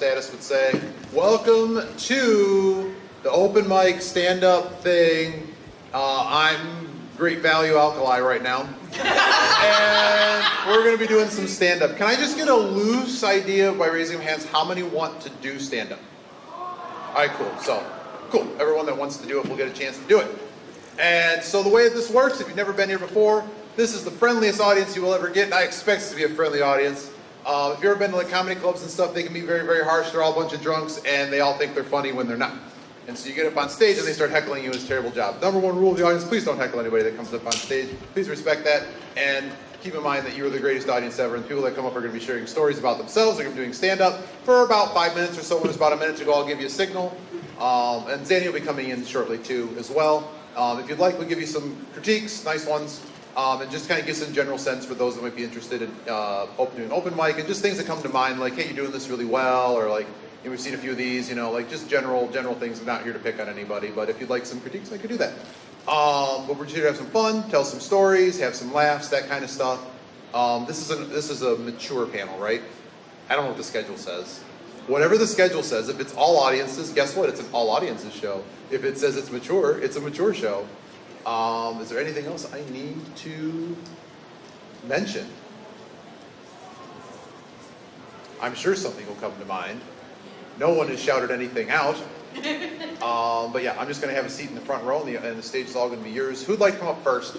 status would say, welcome to the open mic stand-up thing. I'm Great Value Alkali right now. And we're going to be doing some stand-up. Can I just get a loose idea by raising your hands how many want to do stand-up? All right, cool. So, cool. Everyone that wants to do it will get a chance to do it. And so the way that this works, if you've never been here before, this is the friendliest audience you will ever get, and I expect it to be a friendly audience. If you've ever been to like comedy clubs and stuff, they can be very, very harsh. They're all a bunch of drunks, and they all think they're funny when they're not. And so you get up on stage, and they start heckling you. It's a terrible job. Number one rule of the audience, please don't heckle anybody that comes up on stage. Please respect that, and keep in mind that you are the greatest audience ever, and people that come up are going to be sharing stories about themselves. They're going to be doing stand-up for about 5 minutes or so. When it's about a minute to go, I'll give you a signal. And Zanny will be coming in shortly, too, as well. If you'd like, we'll give you some critiques, nice ones. And just kind of give some general sense for those that might be interested in doing open mic, and just things that come to mind, like, hey, you're doing this really well, or like, you know, we've seen a few of these, you know, like just general things. I'm not here to pick on anybody, but if you'd like some critiques, I could do that. But we're just here to have some fun, tell some stories, have some laughs, that kind of stuff. This is a mature panel, right? I don't know what the schedule says. Whatever the schedule says, if it's all audiences, guess what? It's an all audiences show. If it says it's a mature show. Is there anything else I need to mention? I'm sure something will come to mind. No one has shouted anything out. But yeah, I'm just going to have a seat in the front row, and the stage is all going to be yours. Who'd like to come up first?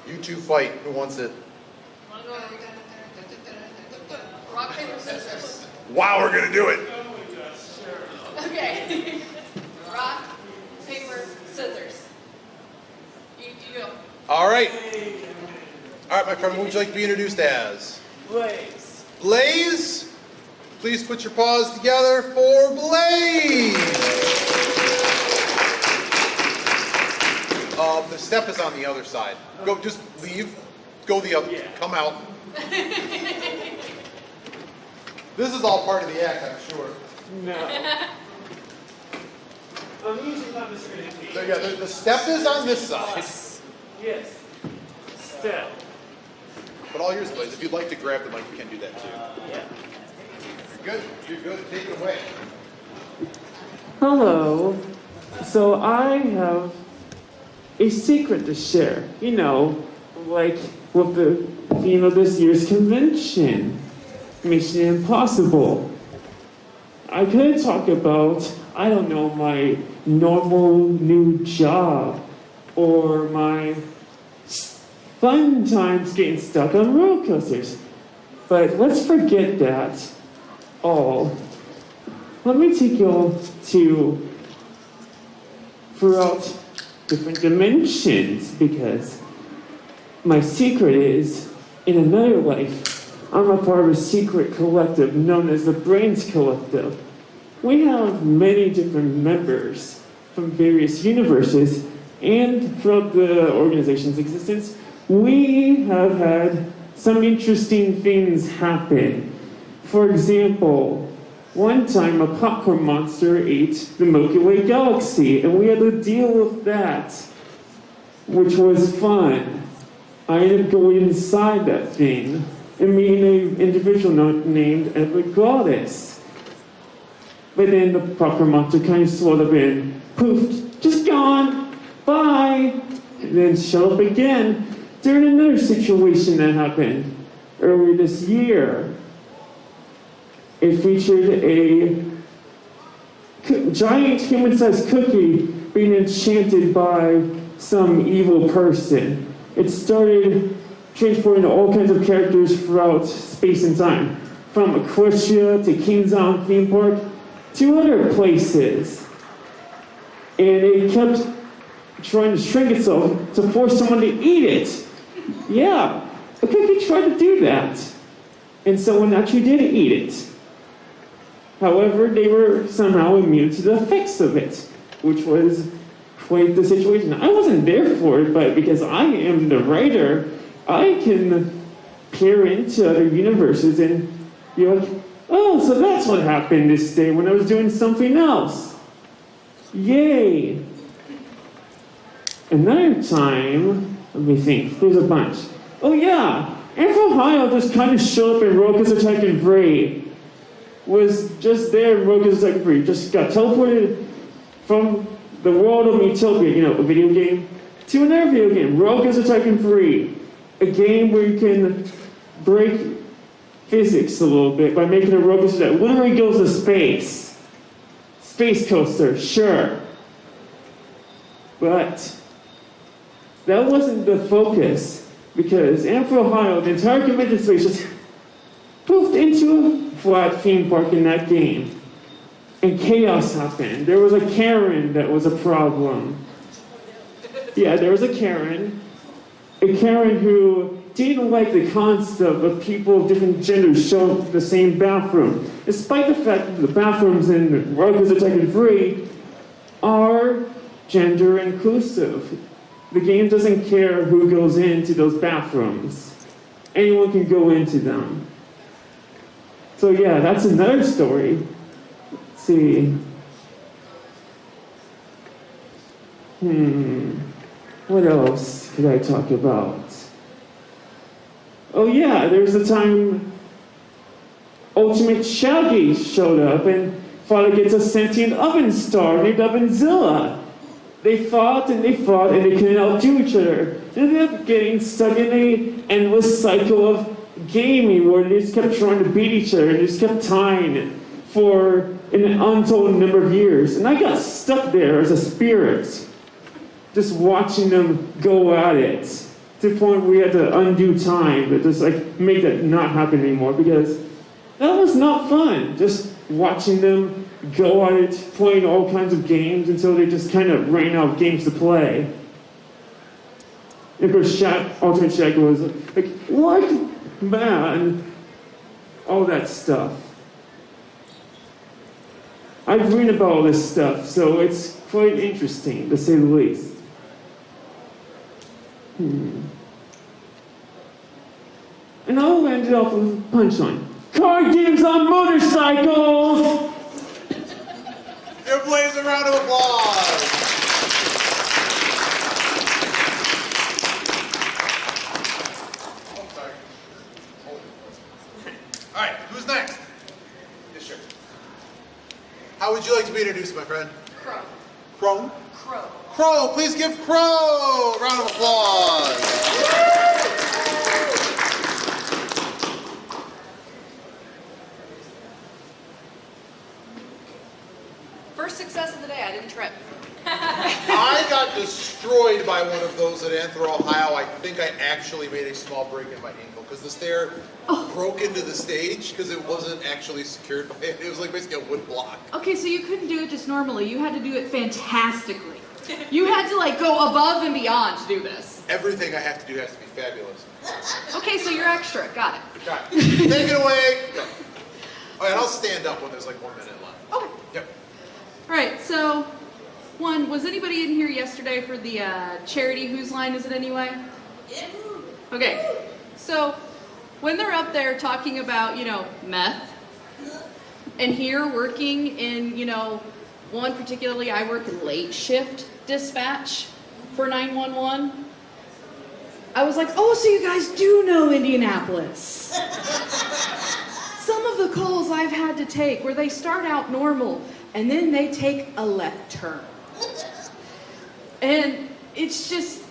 You two fight. Who wants it? Rock, paper, scissors. Wow, we're going to do it. Okay. Rock, paper, scissors. You go. All right. All right, my friend, what would you like to be introduced as? Blaze. Blaze? Please put your paws together for Blaze. The step is on the other side. Go, just leave. Go the other. Yeah. Come out. This is all part of the act, I'm sure. No. I'm usually not this good at Yeah, the step is on this side. Yes. Step. But all yours, Blaze. If you'd like to grab the mic, you can do that too. Yeah. You're good. You're good. Take it away. Hello. So I have a secret to share. You know, like with the theme of this year's convention, Mission Impossible. I could talk about, I don't know, my normal new job or my fun times getting stuck on roller coasters. But let's forget that all. Let me take you all to throughout different dimensions, because my secret is, in another life, I'm a part of a secret collective known as the Brains Collective. We have many different members from various universes, and throughout the organization's existence, we have had some interesting things happen. For example, one time a popcorn monster ate the Milky Way galaxy, and we had to deal with that, which was fun. I ended up going inside that thing and meeting an individual named Eva Goddess. But then the popcorn monster kind of swelled up and poofed, just gone, bye, and then showed up again during another situation that happened earlier this year. It featured a giant human-sized cookie being enchanted by some evil person. It started transporting all kinds of characters throughout space and time, from Equestria to King's Island theme park to other places. And it kept trying to shrink itself to force someone to eat it. Yeah, the cookie tried to do that. And someone actually did eat it. However, they were somehow immune to the effects of it, which was quite the situation. I wasn't there for it, but because I am the writer, I can peer into other universes and be like, oh, so that's what happened this day when I was doing something else. Yay. Another time, let me think, there's a bunch. Oh yeah, And for Ohio just kind of showed up in Roka's Tekken 3. Was just there in Roka's Tekken 3. Just got teleported from the world of Utopia, you know, a video game, to another video game, Roka's Tekken 3. A game where you can break physics a little bit by making a robot that literally goes to space. Space coaster, sure. But that wasn't the focus, because for Ohio, the entire convention space just poofed into a flat theme park in that game. And chaos happened. There was a Karen that was a problem. Yeah, there was a Karen. A Karen who didn't like the concept of people of different genders showing up in the same bathroom, despite the fact that the bathrooms in Roka's Tekken 3 are gender inclusive. The game doesn't care who goes into those bathrooms. Anyone can go into them. So yeah, that's another story. Let's see. What else could I talk about? Oh yeah, there was a time Ultimate Shaggy showed up and fought against a sentient oven star named Ovenzilla. They fought and they fought and they couldn't outdo each other. They ended up getting stuck in an endless cycle of gaming where they just kept trying to beat each other and just kept tying for an untold number of years. And I got stuck there as a spirit, just watching them go at it, to the point where we had to undo time, but just like make that not happen anymore, because that was not fun. Just watching them go at it, playing all kinds of games until they just kind of ran out of games to play. And of course, Ultimate Shaggy was like, what? Man. All that stuff. I've read about all this stuff, so it's quite interesting, to say the least. And I'll end it off with a punchline. Card games on motorcycles! Give Blaze a round of applause. Oh, sorry. All right, who's next? Yes, sure. How would you like to be introduced, my friend? Crow. Crow? Crow. Crow, please give Crow a round of applause. First success of the day, I didn't trip. I got destroyed by one of those at Anthro, Ohio. I think I actually made a small break in my ankle because the stair broke into the stage because it wasn't actually secured by it. It was like basically a wood block. Okay, so you couldn't do it just normally. You had to do it fantastically. You had to like go above and beyond to do this. Everything I have to do has to be fabulous. Okay, so you're extra. Got it. Okay, take it away. Go. All right, I'll stand up when there's like 1 minute left. Okay. Yep. All right, so one, was anybody in here yesterday for the charity Whose Line Is It Anyway? Yeah. Okay, so when they're up there talking about, meth, and here working in, one particularly, I work late shift dispatch for 911. I was like, oh, so you guys do know Indianapolis. Some of the calls I've had to take where they start out normal and then they take a left turn. And it's just,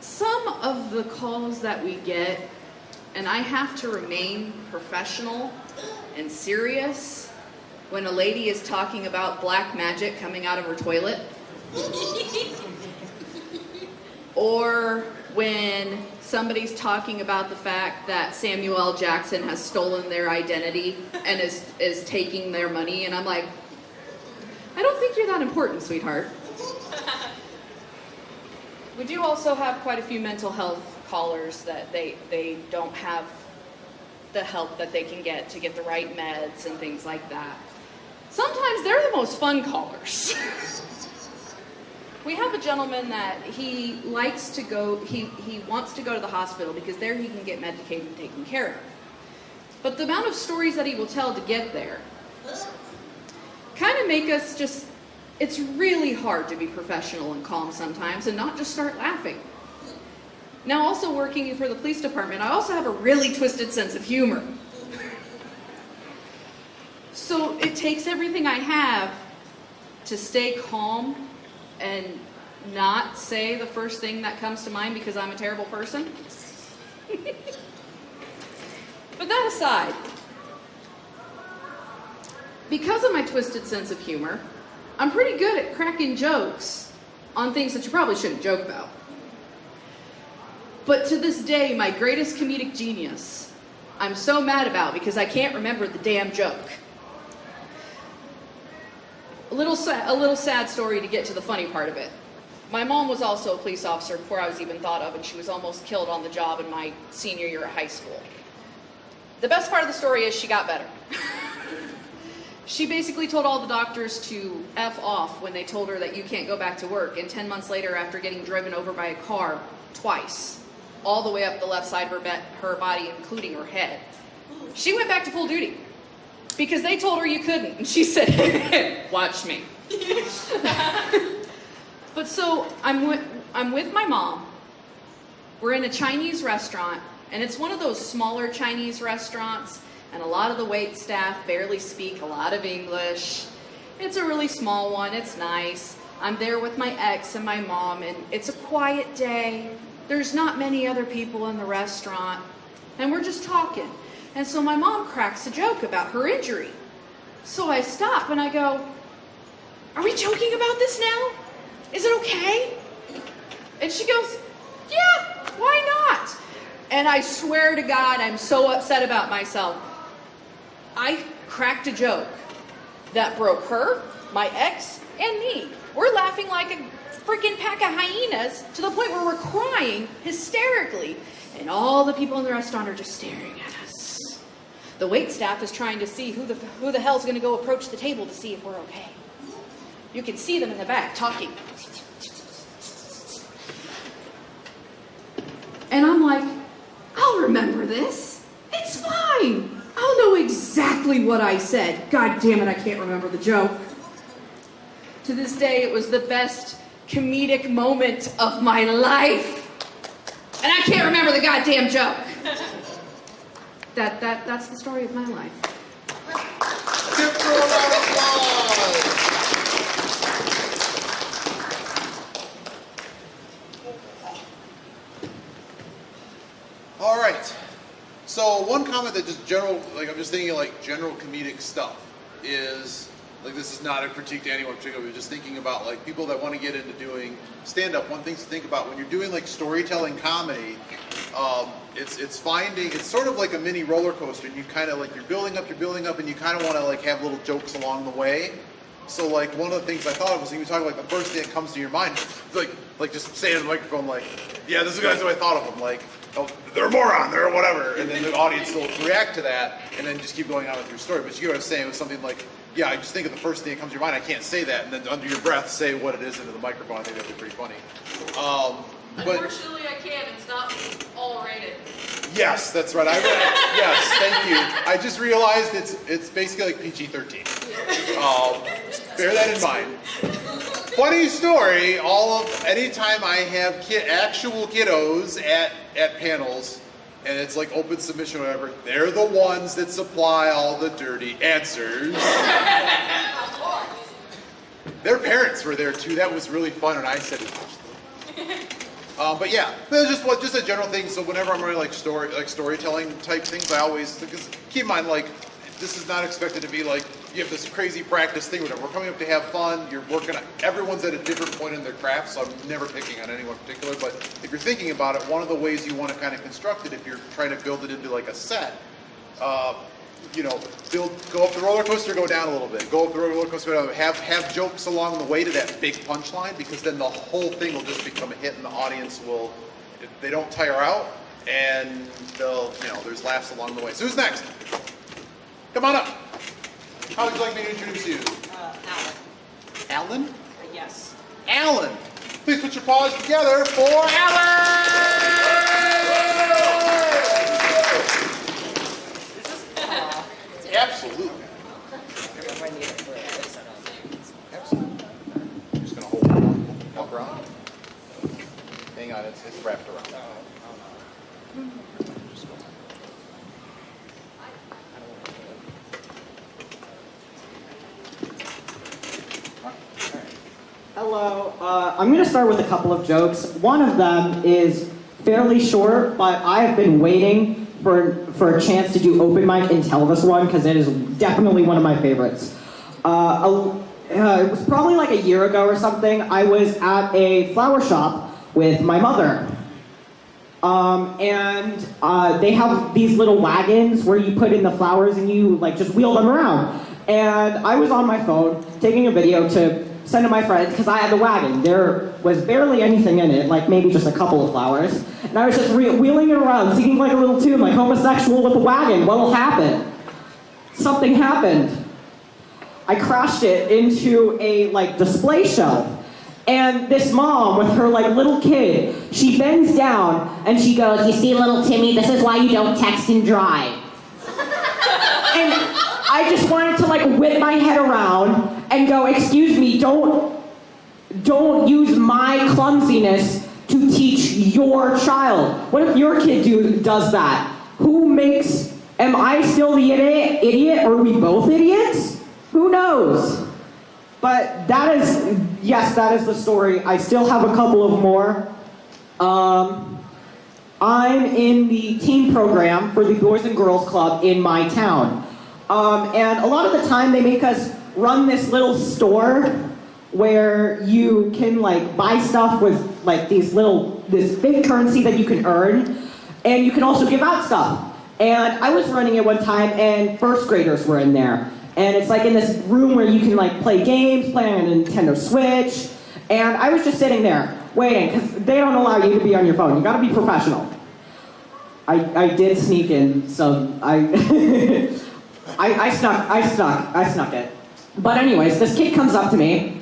some of the calls that we get, and I have to remain professional and serious when a lady is talking about black magic coming out of her toilet. Or when somebody's talking about the fact that Samuel L. Jackson has stolen their identity and is taking their money, and I'm like, I don't think you're that important, sweetheart. We do also have quite a few mental health callers that they don't have the help that they can get to get the right meds and things like that. Sometimes they're the most fun callers. We have a gentleman that he likes to go, he wants to go to the hospital because there he can get medicated and taken care of. But the amount of stories that he will tell to get there kind of make us just, it's really hard to be professional and calm sometimes and not just start laughing. Now, also working for the police department, I also have a really twisted sense of humor. So it takes everything I have to stay calm and not say the first thing that comes to mind because I'm a terrible person. But that aside, because of my twisted sense of humor, I'm pretty good at cracking jokes on things that you probably shouldn't joke about. But to this day, my greatest comedic genius, I'm so mad about because I can't remember the damn joke. A little sad story to get to the funny part of it. My mom was also a police officer before I was even thought of, and she was almost killed on the job in my senior year of high school. The best part of the story is she got better. She basically told all the doctors to F off when they told her that you can't go back to work, and 10 months later, after getting driven over by a car twice, all the way up the left side of her body, including her head, she went back to full duty because they told her you couldn't, and she said, watch me. But so I'm with my mom. We're in a Chinese restaurant, and it's one of those smaller Chinese restaurants, and a lot of the wait staff barely speak a lot of English. It's a really small one. It's nice. I'm there with my ex and my mom, and it's a quiet day. There's not many other people in the restaurant, and we're just talking. And so my mom cracks a joke about her injury. So I stop and I go, are we joking about this now? Is it okay? And she goes, yeah, why not? And I swear to God, I'm so upset about myself. I cracked a joke that broke her, my ex, and me. We're laughing like a freaking pack of hyenas to the point where we're crying hysterically. And all the people in the restaurant are just staring at us. The wait staff is trying to see who the hell's going to go approach the table to see if we're okay. You can see them in the back talking. And I'm like, I'll remember this. It's fine. I'll know exactly what I said. God damn it, I can't remember the joke. To this day, it was the best comedic moment of my life. And I can't remember the goddamn joke. That's the story of my life. Give her a round of applause. All right. So one comment that just general, like I'm just thinking like general comedic stuff is, like this is not a critique to anyone particularly, but just thinking about like people that want to get into doing stand-up, one thing to think about when you're doing like storytelling comedy, it's sort of like a mini roller coaster, and you kind of like, you're building up, and you kind of want to like have little jokes along the way. So like one of the things I thought of was when you talk like the first thing that comes to your mind, like just say in the microphone like, yeah, this is what I thought of them, like, oh, they're a moron, they're whatever, and then the audience will react to that, and then just keep going on with your story. But you know what I'm saying, it was something like, yeah, I just think of the first thing that comes to your mind, I can't say that, and then under your breath say what it is into the microphone. I think that'd be pretty funny. But Unfortunately, I can't. It's not all rated. yes, that's right. Yes, thank you. I just realized it's basically like PG-13. Bear that in mind. Funny story. Anytime I have actual kiddos at panels, and it's like open submission or whatever, they're the ones that supply all the dirty answers. Their parents were there too. That was really fun, and I said it. But yeah, that's just a general thing. So whenever I'm running like storytelling type things, I always, because keep in mind, like, this is not expected to be like you have this crazy practice thing or whatever. We're coming up to have fun. You're working on, everyone's at a different point in their craft, so I'm never picking on anyone particular. But if you're thinking about it, one of the ways you want to kind of construct it, if you're trying to build it into like a set, go up the roller coaster, go down a little bit. Go up the roller coaster, go down. Have jokes along the way to that big punchline, because then the whole thing will just become a hit, and the audience will, they don't tire out, and they'll, there's laughs along the way. So who's next? Come on up. How would you like me to introduce you? Alan. Alan? Yes. Alan. Please put your paws together for Alan! Absolutely. If I need it for this, I don't think. Absolutely. I'm just going to hold it. Walk around. Hang on, it's wrapped around. Hello. I'm going to start with a couple of jokes. One of them is fairly short, but I have been waiting for a chance to do open mic and tell this one because it is definitely one of my favorites. It was probably like a year ago or something. I was at a flower shop with my mother. They have these little wagons where you put in the flowers and you like just wheel them around. And I was on my phone taking a video to send to my friends because I had the wagon. There was barely anything in it, like maybe just a couple of flowers. And I was just wheeling it around, singing like a little tune, like homosexual with a wagon. What will happen? Something happened. I crashed it into a like display shelf. And this mom with her like little kid, she bends down and she goes, "You see, little Timmy, this is why you don't text and drive." And I just wanted to like whip my head around and go, "Excuse me, don't use my clumsiness to teach your child. What if your kid does that? Am I still the idiot or are we both idiots? Who knows?" But that is the story. I still have a couple of more. I'm in the teen program for the Boys and Girls Club in my town. And a lot of the time they make us run this little store where you can like buy stuff with like this fake currency that you can earn, and you can also give out stuff. And I was running it one time and first graders were in there. And it's like in this room where you can like play games, play on a Nintendo Switch. And I was just sitting there waiting because they don't allow you to be on your phone. You gotta be professional. I did sneak in, so I snuck it. But anyways, this kid comes up to me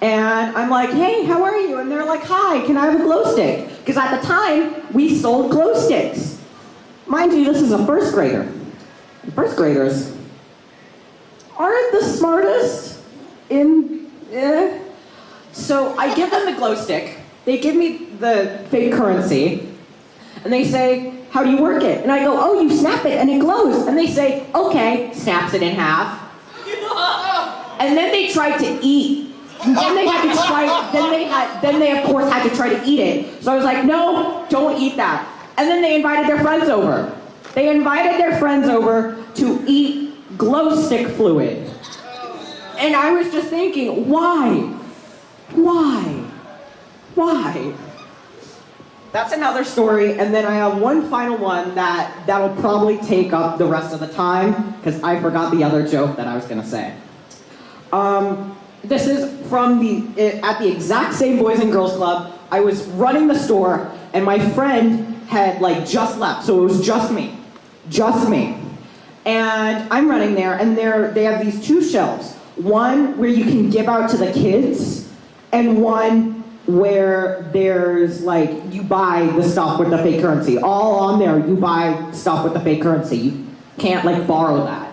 and I'm like, "Hey, how are you?" And they're like, "Hi, can I have a glow stick?" Because at the time, we sold glow sticks. Mind you, this is a first grader. First graders aren't the smartest So I give them the glow stick. They give me the fake currency. And they say, "How do you work it?" And I go, "Oh, you snap it and it glows." And they say, "Okay," snaps it in half. And then they tried to eat. Then they of course had to try to eat it. So I was like, "No, don't eat that." And then they invited their friends over. They invited their friends over to eat glow stick fluid. And I was just thinking, why? That's another story, and then I have one final one that'll probably take up the rest of the time, because I forgot the other joke that I was gonna say. This is at the exact same Boys and Girls Club. I was running the store, and my friend had like just left, so it was just me. And I'm running there, and they have these two shelves. One where you can give out to the kids, and one where there's like, you buy the stuff with the fake currency. All on there, you buy stuff with the fake currency. You can't like borrow that.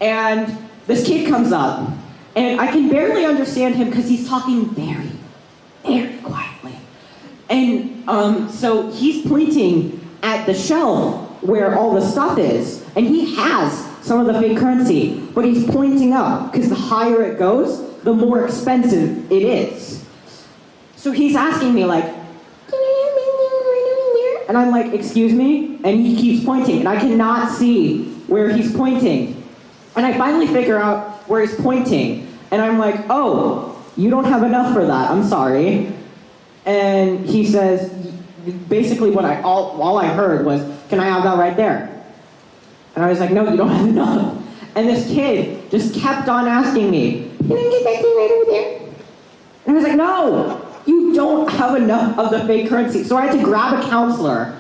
And this kid comes up, and I can barely understand him because he's talking very, very quietly. And so he's pointing at the shelf where all the stuff is, and he has some of the fake currency, but he's pointing up because the higher it goes, the more expensive it is. So he's asking me like, and I'm like, "Excuse me?" And he keeps pointing, and I cannot see where he's pointing. And I finally figure out where he's pointing, and I'm like, "Oh, you don't have enough for that, I'm sorry." And he says, basically all I heard was, "Can I have that right there?" And I was like, "No, you don't have enough." And this kid just kept on asking me, "Can I get that thing right over there?" And I was like, "No, you don't have enough of the fake currency." So I had to grab a counselor.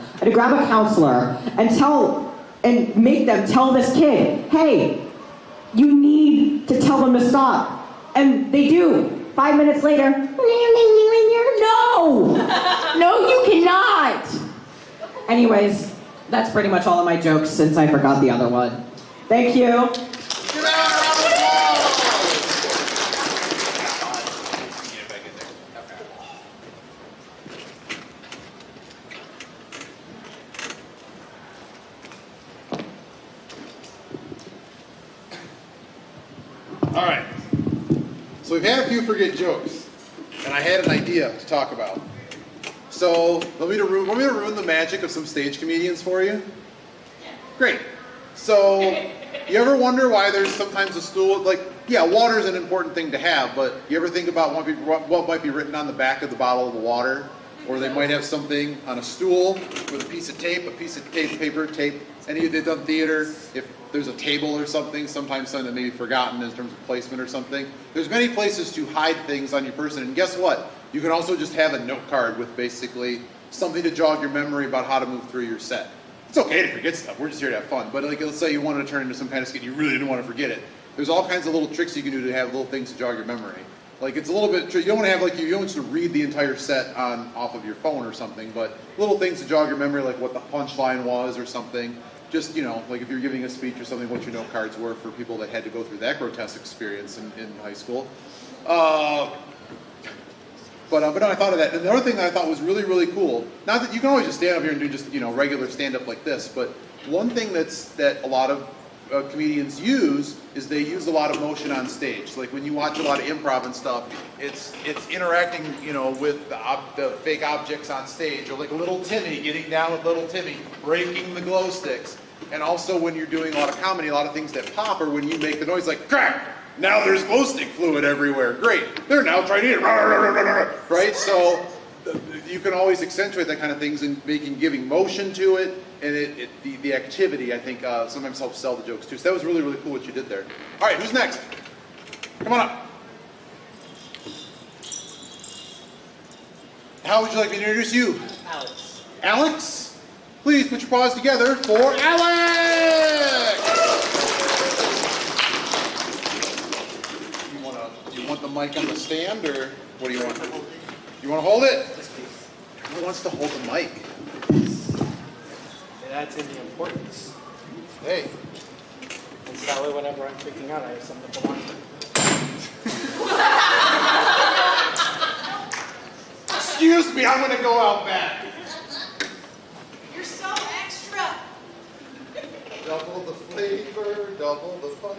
and make them tell this kid, "Hey, you need to tell them to stop." And they do. 5 minutes later, no! No, you cannot! Anyways, that's pretty much all of my jokes since I forgot the other one. Thank you. All right. So we've had a few forget jokes. and I had an idea to talk about. So, want me to ruin the magic of some stage comedians for you? Great. So, you ever wonder why there's sometimes a stool, like, yeah, water is an important thing to have, but you ever think about what might be written on the back of the bottle of the water? Or they might have something on a stool with a piece of tape, paper, tape. Any of you that done theater, if there's a table or something, sometimes something that may be forgotten in terms of placement or something. There's many places to hide things on your person, and guess what? You can also just have a note card with basically something to jog your memory about how to move through your set. It's okay to forget stuff, we're just here to have fun, but like let's say you wanted to turn into some kind of skit, you really didn't want to forget it. There's all kinds of little tricks you can do to have little things to jog your memory. Like it's a little bit, you don't want to have you don't want to read the entire set off of your phone or something, but little things to jog your memory, like what the punchline was or something. Just, like if you're giving a speech or something, what your note cards were for people that had to go through that grotesque experience in high school. But no, I thought of that. And the other thing that I thought was really, really cool, not that you can always just stand up here and do just, regular stand-up like this, but one thing that a lot of comedians use is they use a lot of motion on stage. Like when you watch a lot of improv and stuff, it's interacting, with the fake objects on stage, or like little Timmy getting down with little Timmy, breaking the glow sticks. And also when you're doing a lot of comedy, a lot of things that pop are when you make the noise like crack. Now there's glow stick fluid everywhere. Great. They're now trying to eat it. Right? So you can always accentuate that kind of things in giving motion to it, and the activity, I think, sometimes helps sell the jokes too. So that was really, really cool what you did there. All right, who's next? Come on up. How would you like me to introduce you? Alex. Alex? Please put your paws together for Alex! Do you want the mic on the stand, or what do you want? You want to hold it? Yes, please. Who wants to hold the mic? It adds in the importance. Hey. And so that way, whenever I'm freaking out, I have something to belong to. Excuse me, I'm going to go out back. You're so extra. Double the flavor, double the fun.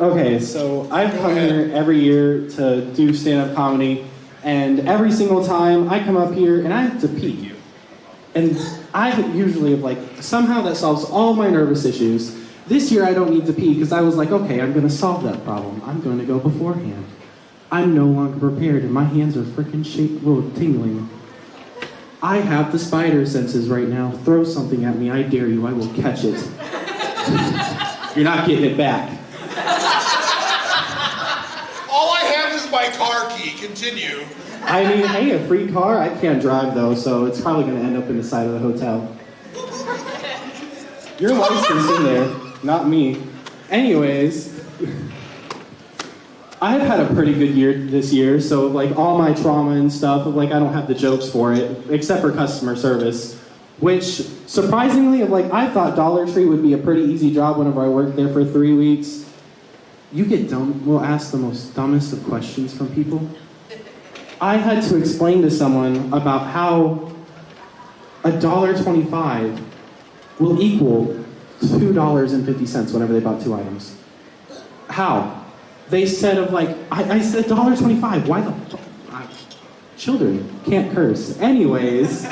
Okay, so I've come here every year to do stand-up comedy, and every single time I come up here and I have to pee. And I usually have somehow that solves all my nervous issues. This year I don't need to pee because I was like, okay, I'm going to solve that problem. I'm going to go beforehand. I'm no longer prepared and my hands are freaking tingling. I have the spider senses right now. Throw something at me, I dare you, I will catch it. You're not getting it back. All I have is my car key. Continue. I mean, hey, a free car? I can't drive though, so it's probably going to end up in the side of the hotel. Your license in there, not me. Anyways, I've had a pretty good year this year, so all my trauma and stuff, I don't have the jokes for it, except for customer service, which surprisingly, I thought Dollar Tree would be a pretty easy job whenever I worked there for 3 weeks. You get dumb, we'll ask the most dumbest of questions from people. I had to explain to someone about how $1.25 will equal $2.50 whenever they bought 2 items. How? They said I said $1.25, why the children can't curse. Anyways,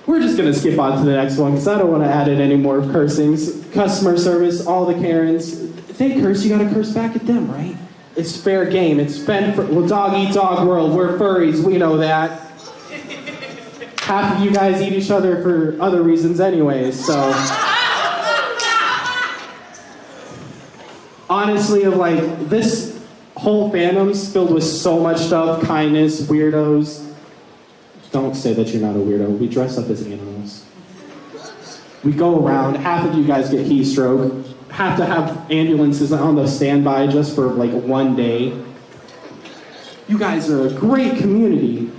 we're just gonna skip on to the next one because I don't want to add in any more cursings. Customer service, all the Karens, they curse, you gotta curse back at them, right? It's fair game. It's dog eat dog world. We're furries. We know that. Half of you guys eat each other for other reasons anyways, so. Honestly, this whole fandom's filled with so much stuff, kindness, weirdos. Don't say that you're not a weirdo. We dress up as animals. We go around, half of you guys get heat stroke. Have to have ambulances on the standby just for 1 day. You guys are a great community,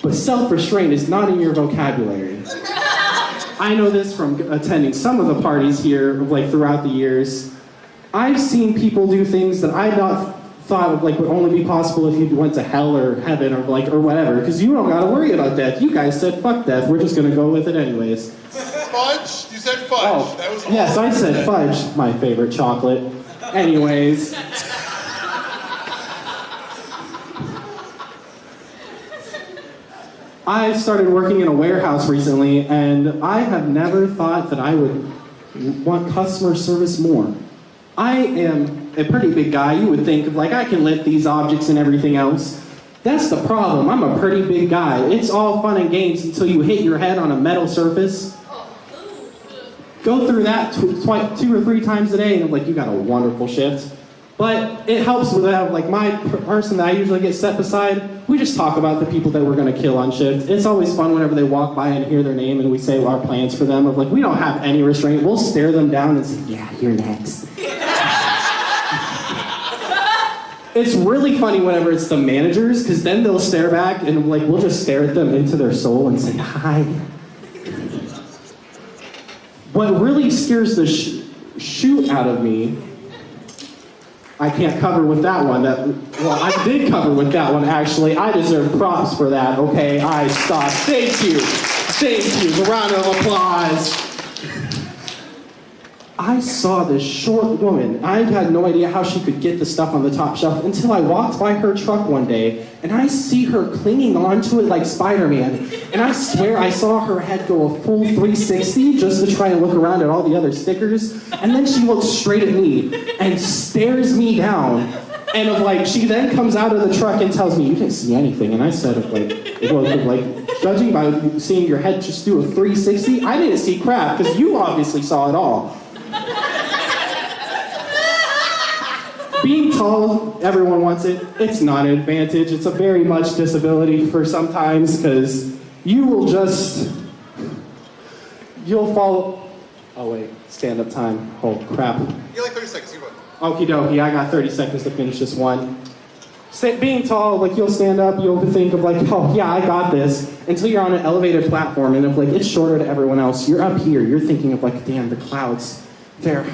but self-restraint is not in your vocabulary. I know this from attending some of the parties here, throughout the years. I've seen people do things that I thought would only be possible if you went to hell or heaven or whatever, because you don't gotta worry about death. You guys said fuck death. We're just gonna go with it anyways. Fudge? You said fudge. Oh, That was yes, I said fudge, my favorite chocolate. Anyways. I started working in a warehouse recently, and I have never thought that I would want customer service more. I am a pretty big guy. You would think of like, I can lift these objects and everything else. That's the problem. I'm a pretty big guy. It's all fun and games until you hit your head on a metal surface. Go through that 2 or 3 times a day, and like, you got a wonderful shift. But it helps with that. Like, my person that I usually get set beside, we just talk about the people that we're going to kill on shift. It's always fun whenever they walk by and hear their name and we say our plans for them. Of like, we don't have any restraint. We'll stare them down and say, yeah, you're next. It's really funny whenever it's the managers, because then they'll stare back and like, we'll just stare at them into their soul and say, hi. What really scares the shoot out of me, I can't cover with that one. Well, I did cover with that one, actually. I deserve props for that, okay? I stopped. Thank you. Thank you. The round of applause. I saw this short woman. I had no idea how she could get the stuff on the top shelf until I walked by her truck one day, and I see her clinging onto it like Spider-Man. And I swear I saw her head go a full 360 just to try and look around at all the other stickers. And then she looks straight at me and stares me down. And of like, she then comes out of the truck and tells me, you didn't see anything. And I said, judging by seeing your head just do a 360, I didn't see crap, because you obviously saw it all. Being tall, everyone wants it. It's not an advantage. It's a very much disability for sometimes, because you'll fall. Oh wait, stand up time. Oh crap. You like 30 seconds, you go. Okie dokie, I got 30 seconds to finish this one. Being tall, like, you'll stand up, you'll think of like, oh yeah, I got this, until you're on an elevated platform, and if like it's shorter to everyone else, you're up here, you're thinking of like, damn, the clouds, they're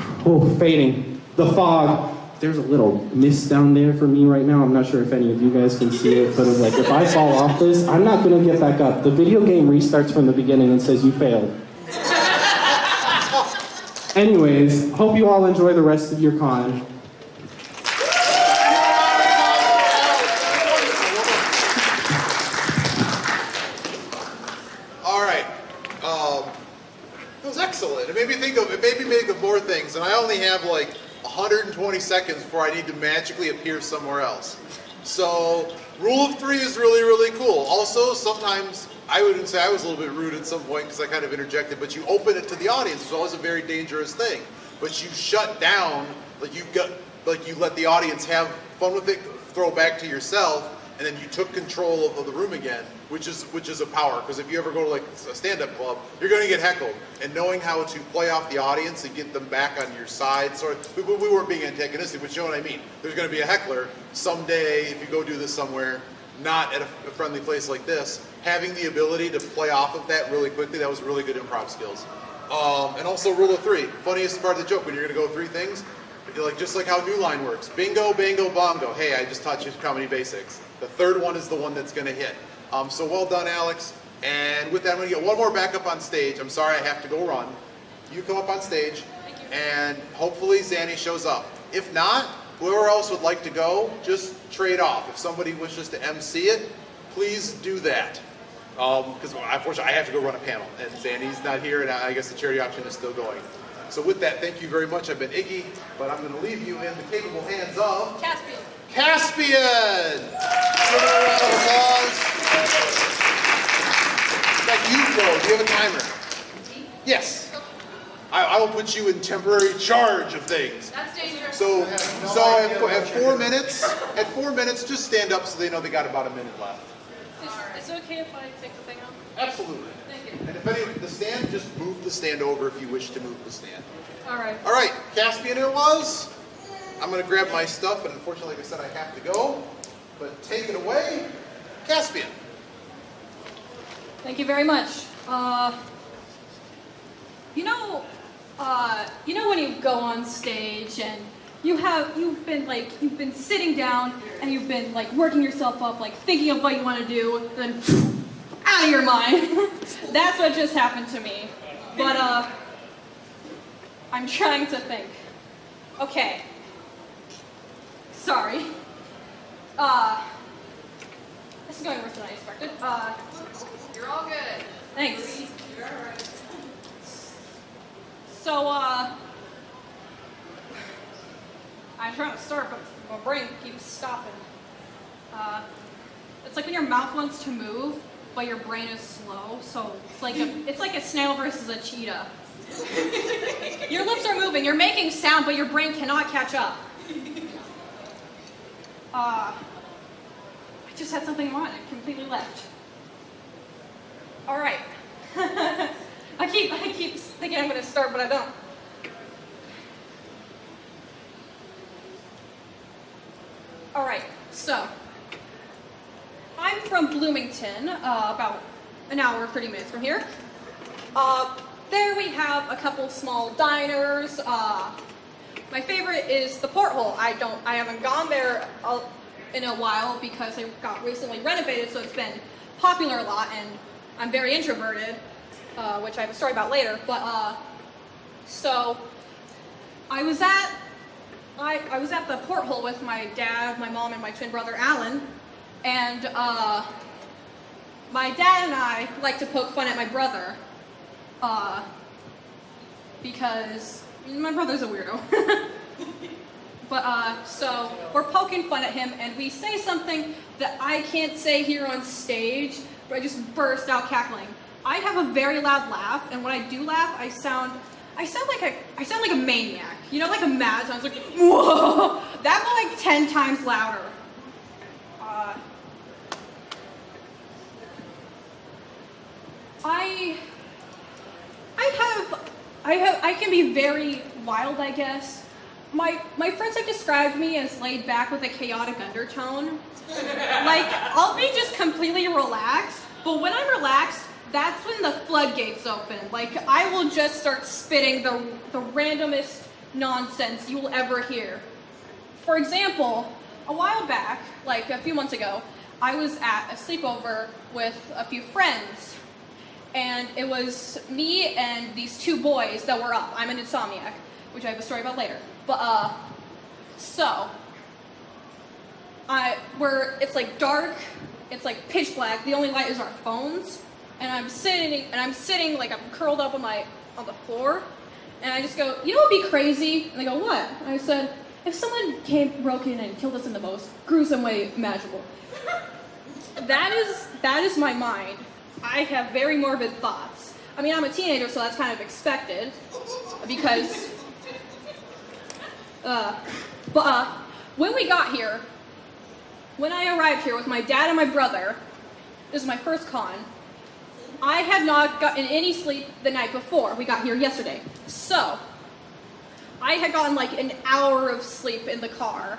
fading, the fog. There's a little mist down there for me right now. I'm not sure if any of you guys can see it, but like, if I fall off this, I'm not gonna get back up. The video game restarts from the beginning and says you failed. Anyways, hope you all enjoy the rest of your con. All right. That was excellent. It made me think of more things, and I only have like 120 seconds before I need to magically appear somewhere else. So, rule of 3 is really, really cool. Also, sometimes I wouldn't say I was a little bit rude at some point because I kind of interjected, but you open it to the audience, which is always a very dangerous thing. But you shut down, like you let the audience have fun with it, throw back to yourself, and then you took control of the room again, which is a power. Because if you ever go to like a stand-up club, you're going to get heckled, and knowing how to play off the audience and get them back on your side. We weren't being antagonistic, but you know what I mean. There's going to be a heckler someday if you go do this somewhere, not at a friendly place like this. Having the ability to play off of that really quickly, that was really good improv skills. And also rule of 3, funniest part of the joke when you're going to go 3 things. Just like how New Line works. Bingo, bango, bongo. Hey, I just taught you comedy basics. The 3rd one is the one that's going to hit. So well done, Alex. And with that, I'm going to get one more back up on stage. I'm sorry, I have to go run. You come up on stage, and hopefully Zanny shows up. If not, whoever else would like to go, just trade off. If somebody wishes to MC it, please do that. Because unfortunately, I have to go run a panel, and Zanny's not here, and I guess the charity auction is still going. So with that, thank you very much. I've been Iggy, but I'm going to leave you in the capable hands of Caspian. Caspian! Give her a round of applause. In fact, you go. Do you have a timer? Yes. I will put you in temporary charge of things. That's dangerous. So at 4 minutes, just stand up so they know they got about a minute left. Is it okay if I take the thing off? Absolutely. Thank you. And if any, the stand, just move the stand over if you wish to move the stand. All right. All right, Caspian it was. I'm going to grab my stuff, and unfortunately, like I said, I have to go. But take it away, Caspian. Thank you very much. You know when you go on stage and you've been sitting down and you've been like working yourself up, like thinking of what you want to do, then out of your mind. That's what just happened to me. But I'm trying to think. Okay, Sorry. This is going worse than I expected. You're all good. Thanks. You're all right. So, I'm trying to start, but my brain keeps stopping. It's like when your mouth wants to move, but your brain is slow. So it's like a snail versus a cheetah. Your lips are moving, you're making sound, but your brain cannot catch up. I just had something in mind. It completely left. All right. I keep thinking I'm going to start, but I don't. All right. So I'm from Bloomington, about an hour, 30 minutes from here. There we have a couple small diners. My favorite is the Porthole. I haven't gone there in a while because it got recently renovated, so it's been popular a lot, and I'm very introverted, which I have a story about later. But so I was at the Porthole with my dad, my mom, and my twin brother Alan, and my dad and I like to poke fun at my brother because my brother's a weirdo. But so we're poking fun at him, and we say something that I can't say here on stage, but I just burst out cackling. I have a very loud laugh, and when I do laugh, I sound like a maniac. You know, like a mad sound. It's like, whoa! That but like 10 times louder. I can be very wild, I guess. My friends have described me as laid back with a chaotic undertone. Like, I'll be just completely relaxed, but when I'm relaxed, that's when the floodgates open. Like, I will just start spitting the randomest nonsense you will ever hear. For example, a while back, like a few months ago, I was at a sleepover with a few friends. And it was me and these two boys that were up. I'm an insomniac, which I have a story about later. But, so, it's like dark, it's like pitch black, the only light is our phones, and I'm sitting like I'm curled up on the floor, and I just go, you know what would be crazy? And they go, what? And I said, if someone broke in and killed us in the most gruesome way imaginable. That is my mind. I have very morbid thoughts. I mean, I'm a teenager, so that's kind of expected, because, when we got here, when I arrived here with my dad and my brother, this is my first con, I had not gotten any sleep the night before. We got here yesterday. So, I had gotten like an hour of sleep in the car,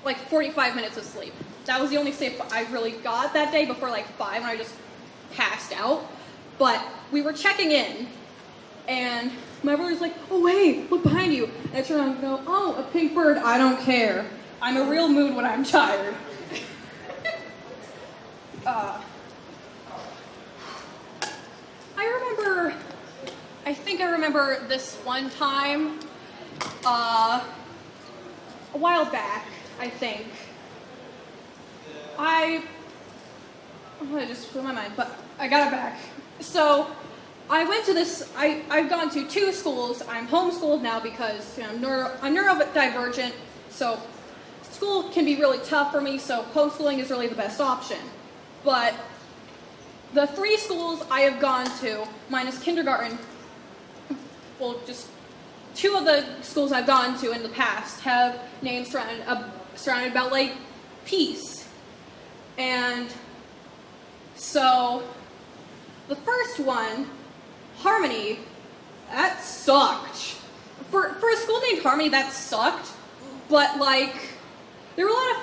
like 45 minutes of sleep. That was the only sleep I really got that day before like 5, and I just passed out. But we were checking in, and my brother's like, oh wait, look behind you. And I turn around and go, oh, a pink bird, I don't care. I'm a real mood when I'm tired. I think I remember this one time, a while back, I think. I just flew my mind, but I got it back. So, I went to this, I've gone to 2 schools. I'm homeschooled now because I'm neurodivergent, so school can be really tough for me, so homeschooling is really the best option. But the 3 schools I have gone to, minus kindergarten, well, just 2 of the schools I've gone to in the past have names surrounded about, like, peace. And so, the first one, Harmony, that sucked. For a school named Harmony, that sucked. But, like, there were a lot of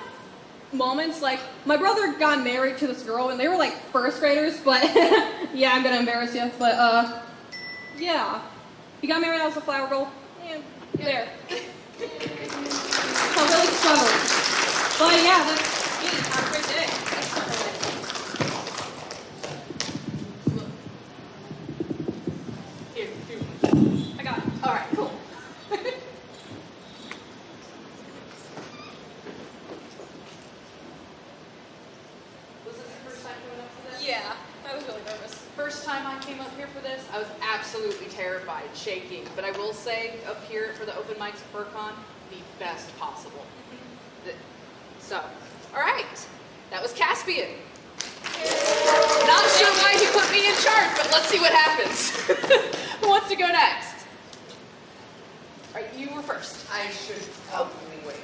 moments, like, my brother got married to this girl, and they were, like, first graders, but, yeah, I'm gonna embarrass you, but, yeah. He got married as a flower girl. Yeah, there. I really struggled. But, yeah, that's me. Have a great day. Here. I got it. All right, cool. up here for this, I was absolutely terrified, shaking. But I will say, up here for the open mics at FurCon, the best possible. So, all right, that was Caspian. Not sure why he put me in charge, but let's see what happens. Who wants to go next? All right, you were first. I should probably wait.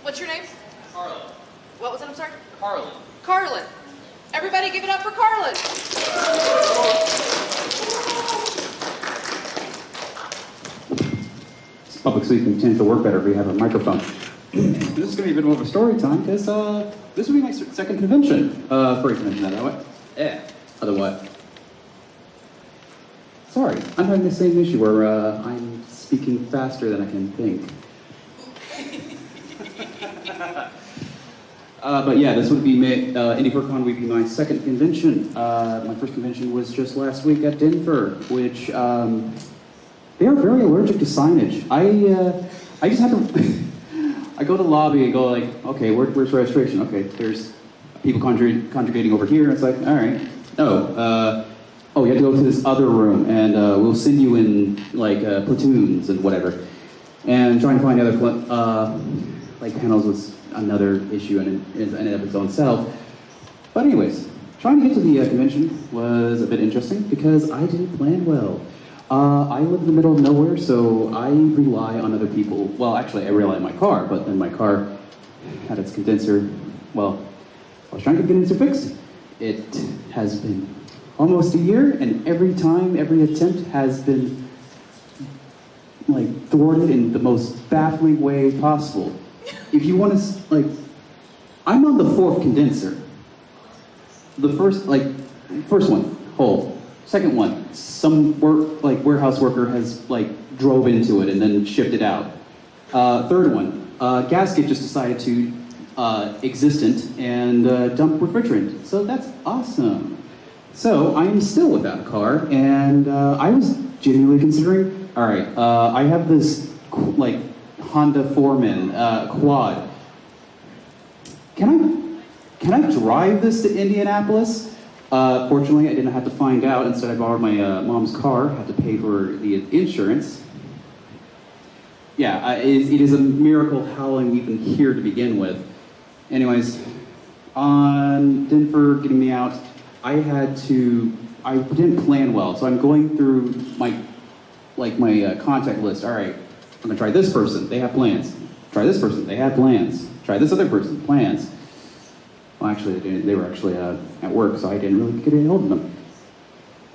What's your name? Carlin. What was it? I'm sorry. Carlin. Carlin. Everybody, give it up for Carlin. Public speaking tends to work better if we have a microphone. This is going to be a bit more of a story time because this will be my second convention. First convention, that way. Yeah, other what? Sorry, I'm having the same issue where I'm speaking faster than I can think. But yeah, this would be IndieFurCon would be my second convention. My first convention was just last week at Denver, which they are very allergic to signage. I just have to. I go to the lobby and go like, okay, where's registration? Okay, there's people congregating over here. It's like, all right, no. Oh, you have to go to this other room, and we'll send you in like platoons and whatever. And trying to find other like panels was another issue in and of its own self. But anyways, trying to get to the convention was a bit interesting because I didn't plan well. I live in the middle of nowhere, so I rely on other people. Well, actually, I rely on my car, but then my car had its condenser. Well, I was trying to get the condenser fixed. It has been almost a year, and every attempt has been like thwarted in the most baffling way possible. If you want to, like, I'm on the fourth condenser. The first one, whole. Second one, some warehouse worker has drove into it and then shipped it out. Third one, gasket just decided to existent and dump refrigerant. So that's awesome. So I am still without a car, and I was genuinely considering. All right, I have this Honda Foreman quad. Can I drive this to Indianapolis? Fortunately, I didn't have to find out. Instead, I borrowed my mom's car, had to pay for the insurance. Yeah, it is a miracle how I'm even here to begin with. Anyways, on Denver getting me out, I didn't plan well, so I'm going through my contact list. All right, I'm gonna try this person, they have plans. Try this person, they have plans. Try this other person, plans. Well, actually, they were actually at work, so I didn't really get a hold of them.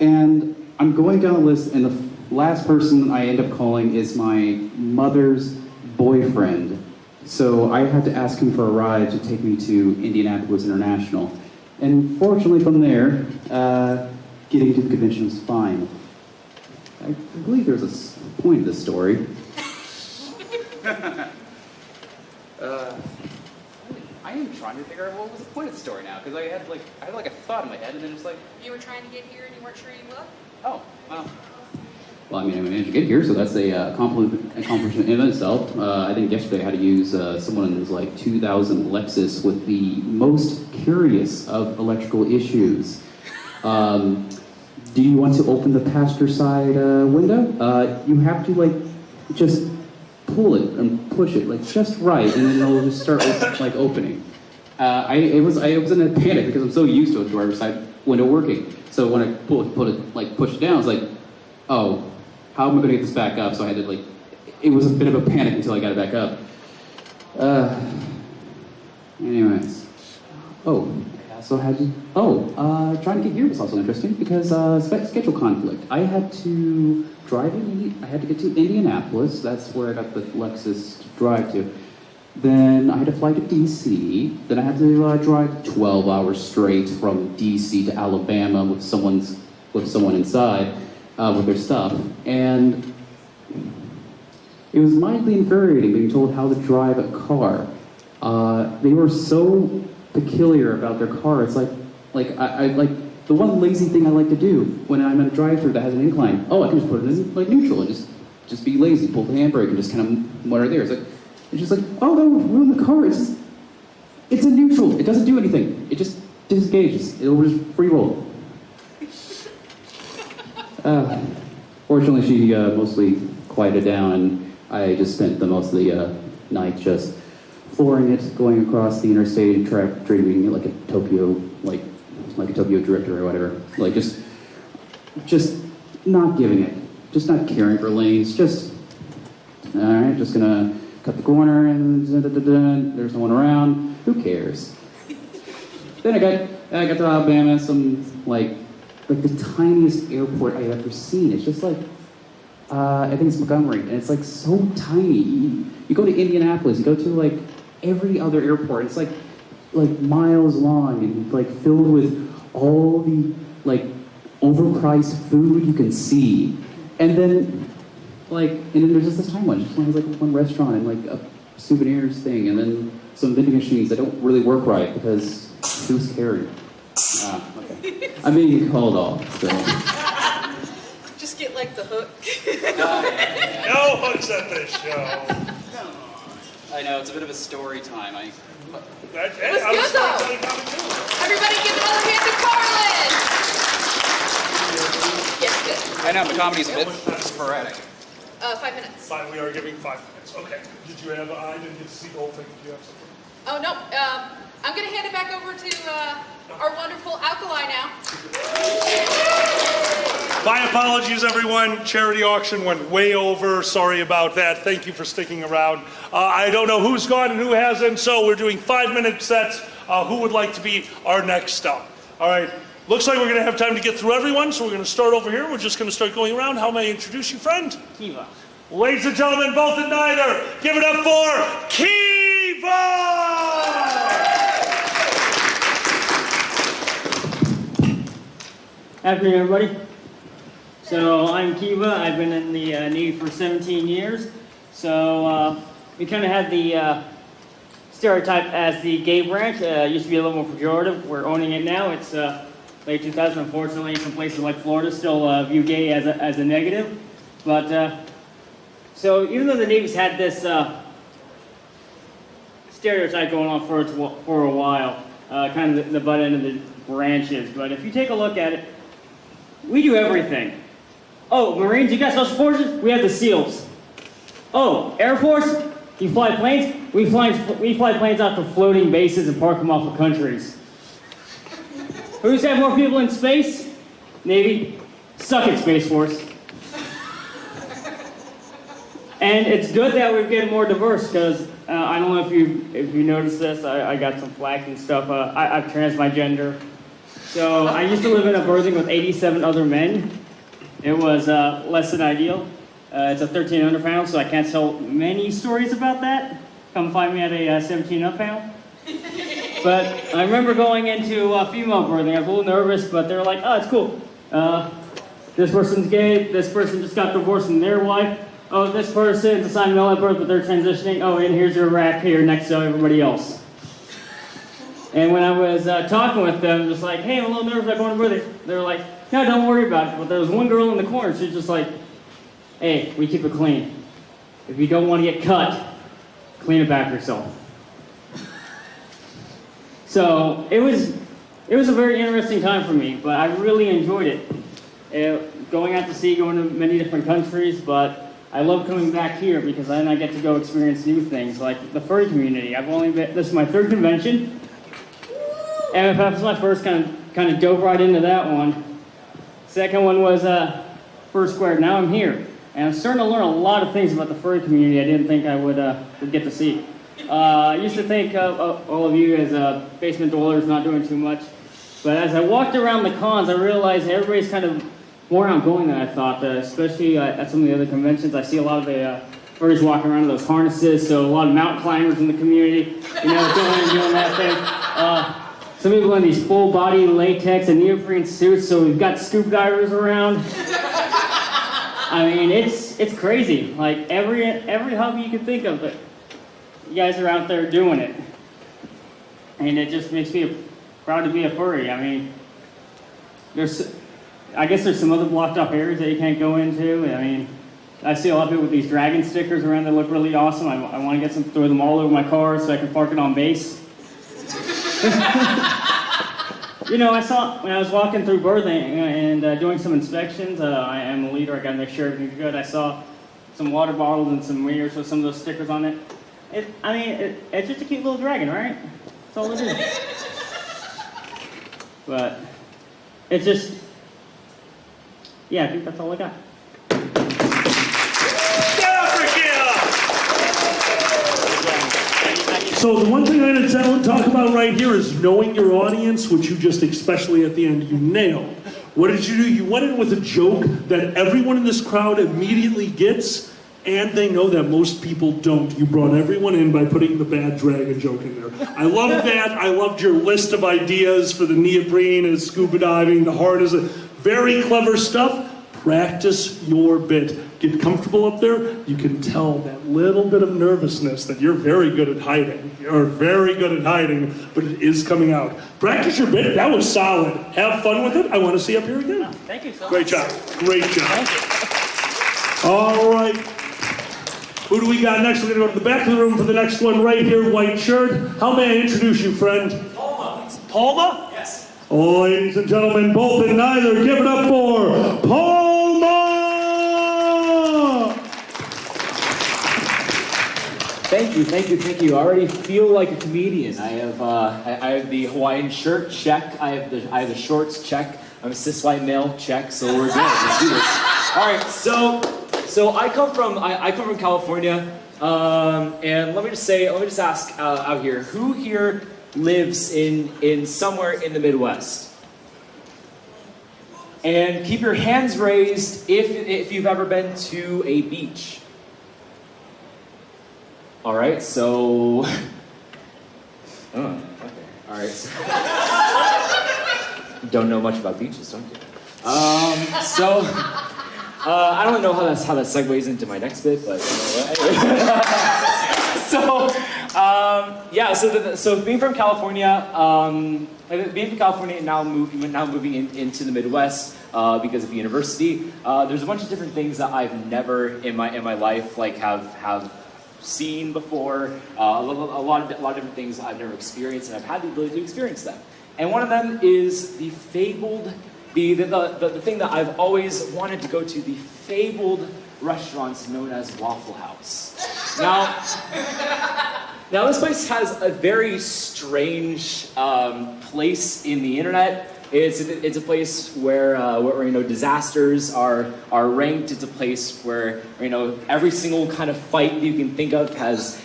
And I'm going down the list, and the last person I end up calling is my mother's boyfriend. So I had to ask him for a ride to take me to Indianapolis International. And fortunately from there, getting to the convention was fine. I believe there's a point to this story. I am trying to figure out what was the point of the story now, because I had a thought in my head, and then it's like... You were trying to get here and you weren't sure you would? Oh, well. Well, I mean, I managed to get here, so that's a accomplishment in itself. I think yesterday I had to use someone in his 2000 Lexus with the most curious of electrical issues. Do you want to open the passenger side window? You have to just pull it and push it just right, and then it'll just start opening. I was in a panic because I'm so used to a driver's side window working. So when I push it down, it's like, oh, how am I going to get this back up? So I had to it was a bit of a panic until I got it back up. Anyways, I also had to, trying to get here was also interesting because schedule conflict. I had to I had to get to Indianapolis. That's where I got the Lexus to drive to. Then I had to fly to DC. Then I had to drive 12 hours straight from DC to Alabama with someone inside with their stuff. And it was mildly infuriating being told how to drive a car. They were so peculiar about their car. It's I the one lazy thing I like to do when I'm in a drive-thru that has an incline. Oh, I can just put it in neutral and just be lazy, pull the handbrake and just kind of motor there. It's just oh, that would ruin the car. It's in neutral. It doesn't do anything. It just disengages. It'll just free roll. Fortunately, she mostly quieted down, and I just spent the most of the night just flooring it, going across the interstate, treating it like a Tokyo, like a Tokyo drifter or whatever. Like just not giving it, just not caring for lanes. Just all right, just gonna cut the corner and there's no one around. Who cares? Then I got to Alabama, some like the tiniest airport I've ever seen. It's just like I think it's Montgomery, and it's like so tiny. You go to Indianapolis, you go to like every other airport. It's like miles long and like filled with all the like overpriced food you can see, and then there's just this tiny one. Just has like one restaurant and like a souvenirs thing, and then some vending machines that don't really work right because who's carrying? Okay. I'm being called off. So. Just get like the hook. No hooks at this show. I know, it's a bit of a story time. It was good though. Everybody give another hand to Carlin. Yes, good. I know, the comedy's a bit sporadic. 5 minutes. Fine, we are giving 5 minutes. Okay. Did you have, I didn't get to see the whole thing. Did you have something? Oh, no. I'm going to hand it back over to our wonderful Alkali now. My apologies, everyone. Charity auction went way over. Sorry about that. Thank you for sticking around. I don't know who's gone and who hasn't, so we're doing 5-minute sets. Who would like to be our next stop? All right. Looks like we're going to have time to get through everyone, so we're going to start over here. We're just going to start going around. How may I introduce you, friend? Kiva. Ladies and gentlemen, both and neither, give it up for Kiva! Afternoon, everybody. So I'm Kiva. I've been in the Navy for 17 years. So we kind of had the stereotype as the gay branch. Used to be a little more pejorative. We're owning it now. It's late 2000. Unfortunately, some places like Florida still view gay as a negative. But so even though the Navy's had this stereotype going on for a while, kind of the butt end of the branches. But if you take a look at it, we do everything. Oh, Marines, you got Special Forces? We have the SEALs. Oh, Air Force? You fly planes? We fly planes out to floating bases and park them off of countries. Who's had more people in space? Navy. Suck it, Space Force. And it's good that we're getting more diverse because I don't know if you noticed this. I got some flack and stuff. I've trans my gender. So I used to live in a berthing with 87 other men. It was less than ideal. It's a 13-under panel, so I can't tell many stories about that. Come find me at a 17-up panel. But I remember going into a female berthing. I was a little nervous, but they were like, "Oh, it's cool. This person's gay. This person just got divorced from their wife. Oh, this person's assigned male at birth, but they're transitioning. Oh, and here's your rack here next to everybody else." And when I was talking with them, just like, "Hey, I'm a little nervous about going to birthday." They were like, "No, don't worry about it." But there was one girl in the corner. She's just like, "Hey, we keep it clean. If you don't want to get cut, clean it back yourself." So it was a very interesting time for me, but I really enjoyed it. Going out to sea, going to many different countries, but I love coming back here because then I get to go experience new things, like the furry community. This is my 3rd convention, and that was my first kind of dove right into that one. Second one was First Square. Now I'm here, and I'm starting to learn a lot of things about the furry community I didn't think I would get to see. I used to think of all of you as basement dwellers not doing too much, but as I walked around the cons, I realized everybody's kind of more outgoing than I thought, especially at some of the other conventions. I see a lot of the furries walking around in those harnesses, so a lot of mountain climbers in the community, doing that thing. Some people in these full-body latex and neoprene suits, so we've got scuba divers around. I mean, it's crazy. Like, every hobby you can think of, but you guys are out there doing it. And it just makes me proud to be a furry. I mean, I guess there's some other blocked off areas that you can't go into. I mean, I see a lot of people with these dragon stickers around that look really awesome. I want to throw them all over my car so I can park it on base. You know, I saw when I was walking through Burbank and doing some inspections. I am a leader. I got to make sure everything's good. I saw some water bottles and some mirrors with some of those stickers on it. It's just a cute little dragon, right? That's all it is. But it's just, yeah, I think that's all I got. So the one thing I'm going to talk about right here is knowing your audience, which you just, especially at the end, you nailed. What did you do? You went in with a joke that everyone in this crowd immediately gets, and they know that most people don't. You brought everyone in by putting the bad dragon joke in there. I love that. I loved your list of ideas for the neoprene and scuba diving, the harness. Very clever stuff. Practice your bit. Get comfortable up there. You can tell that little bit of nervousness that you're very good at hiding. You're very good at hiding, but it is coming out. Practice your bit. That was solid. Have fun with it. I want to see you up here again. Oh, thank you so much. Great job. Great job. Thank you. All right. Who do we got next? We're going to go to the back of the room for the next one right here, white shirt. How may I introduce you, friend? Palma. Palma? Yes. Ladies and gentlemen, both and neither, give it up for Palma! Thank you. I already feel like a comedian. I have the Hawaiian shirt, check. I have the shorts, check. I'm a cis white male, check. So we're good. Let's do this. All right. So I come from California, and let me just ask out here, who here lives in somewhere in the Midwest? And keep your hands raised if you've ever been to a beach. All right, so, okay, all right. So, don't know much about beaches, don't you? I don't know how that segues into my next bit, but so being from California, and now moving into the Midwest because of university. There's a bunch of different things that I've never in my life have seen before. A lot of different things I've never experienced, and I've had the ability to experience them. And one of them is the fabled. The thing that I've always wanted to go to, the fabled restaurants known as Waffle House. Now this place has a very strange place in the internet. It's a place where disasters are ranked. It's a place where every single kind of fight you can think of has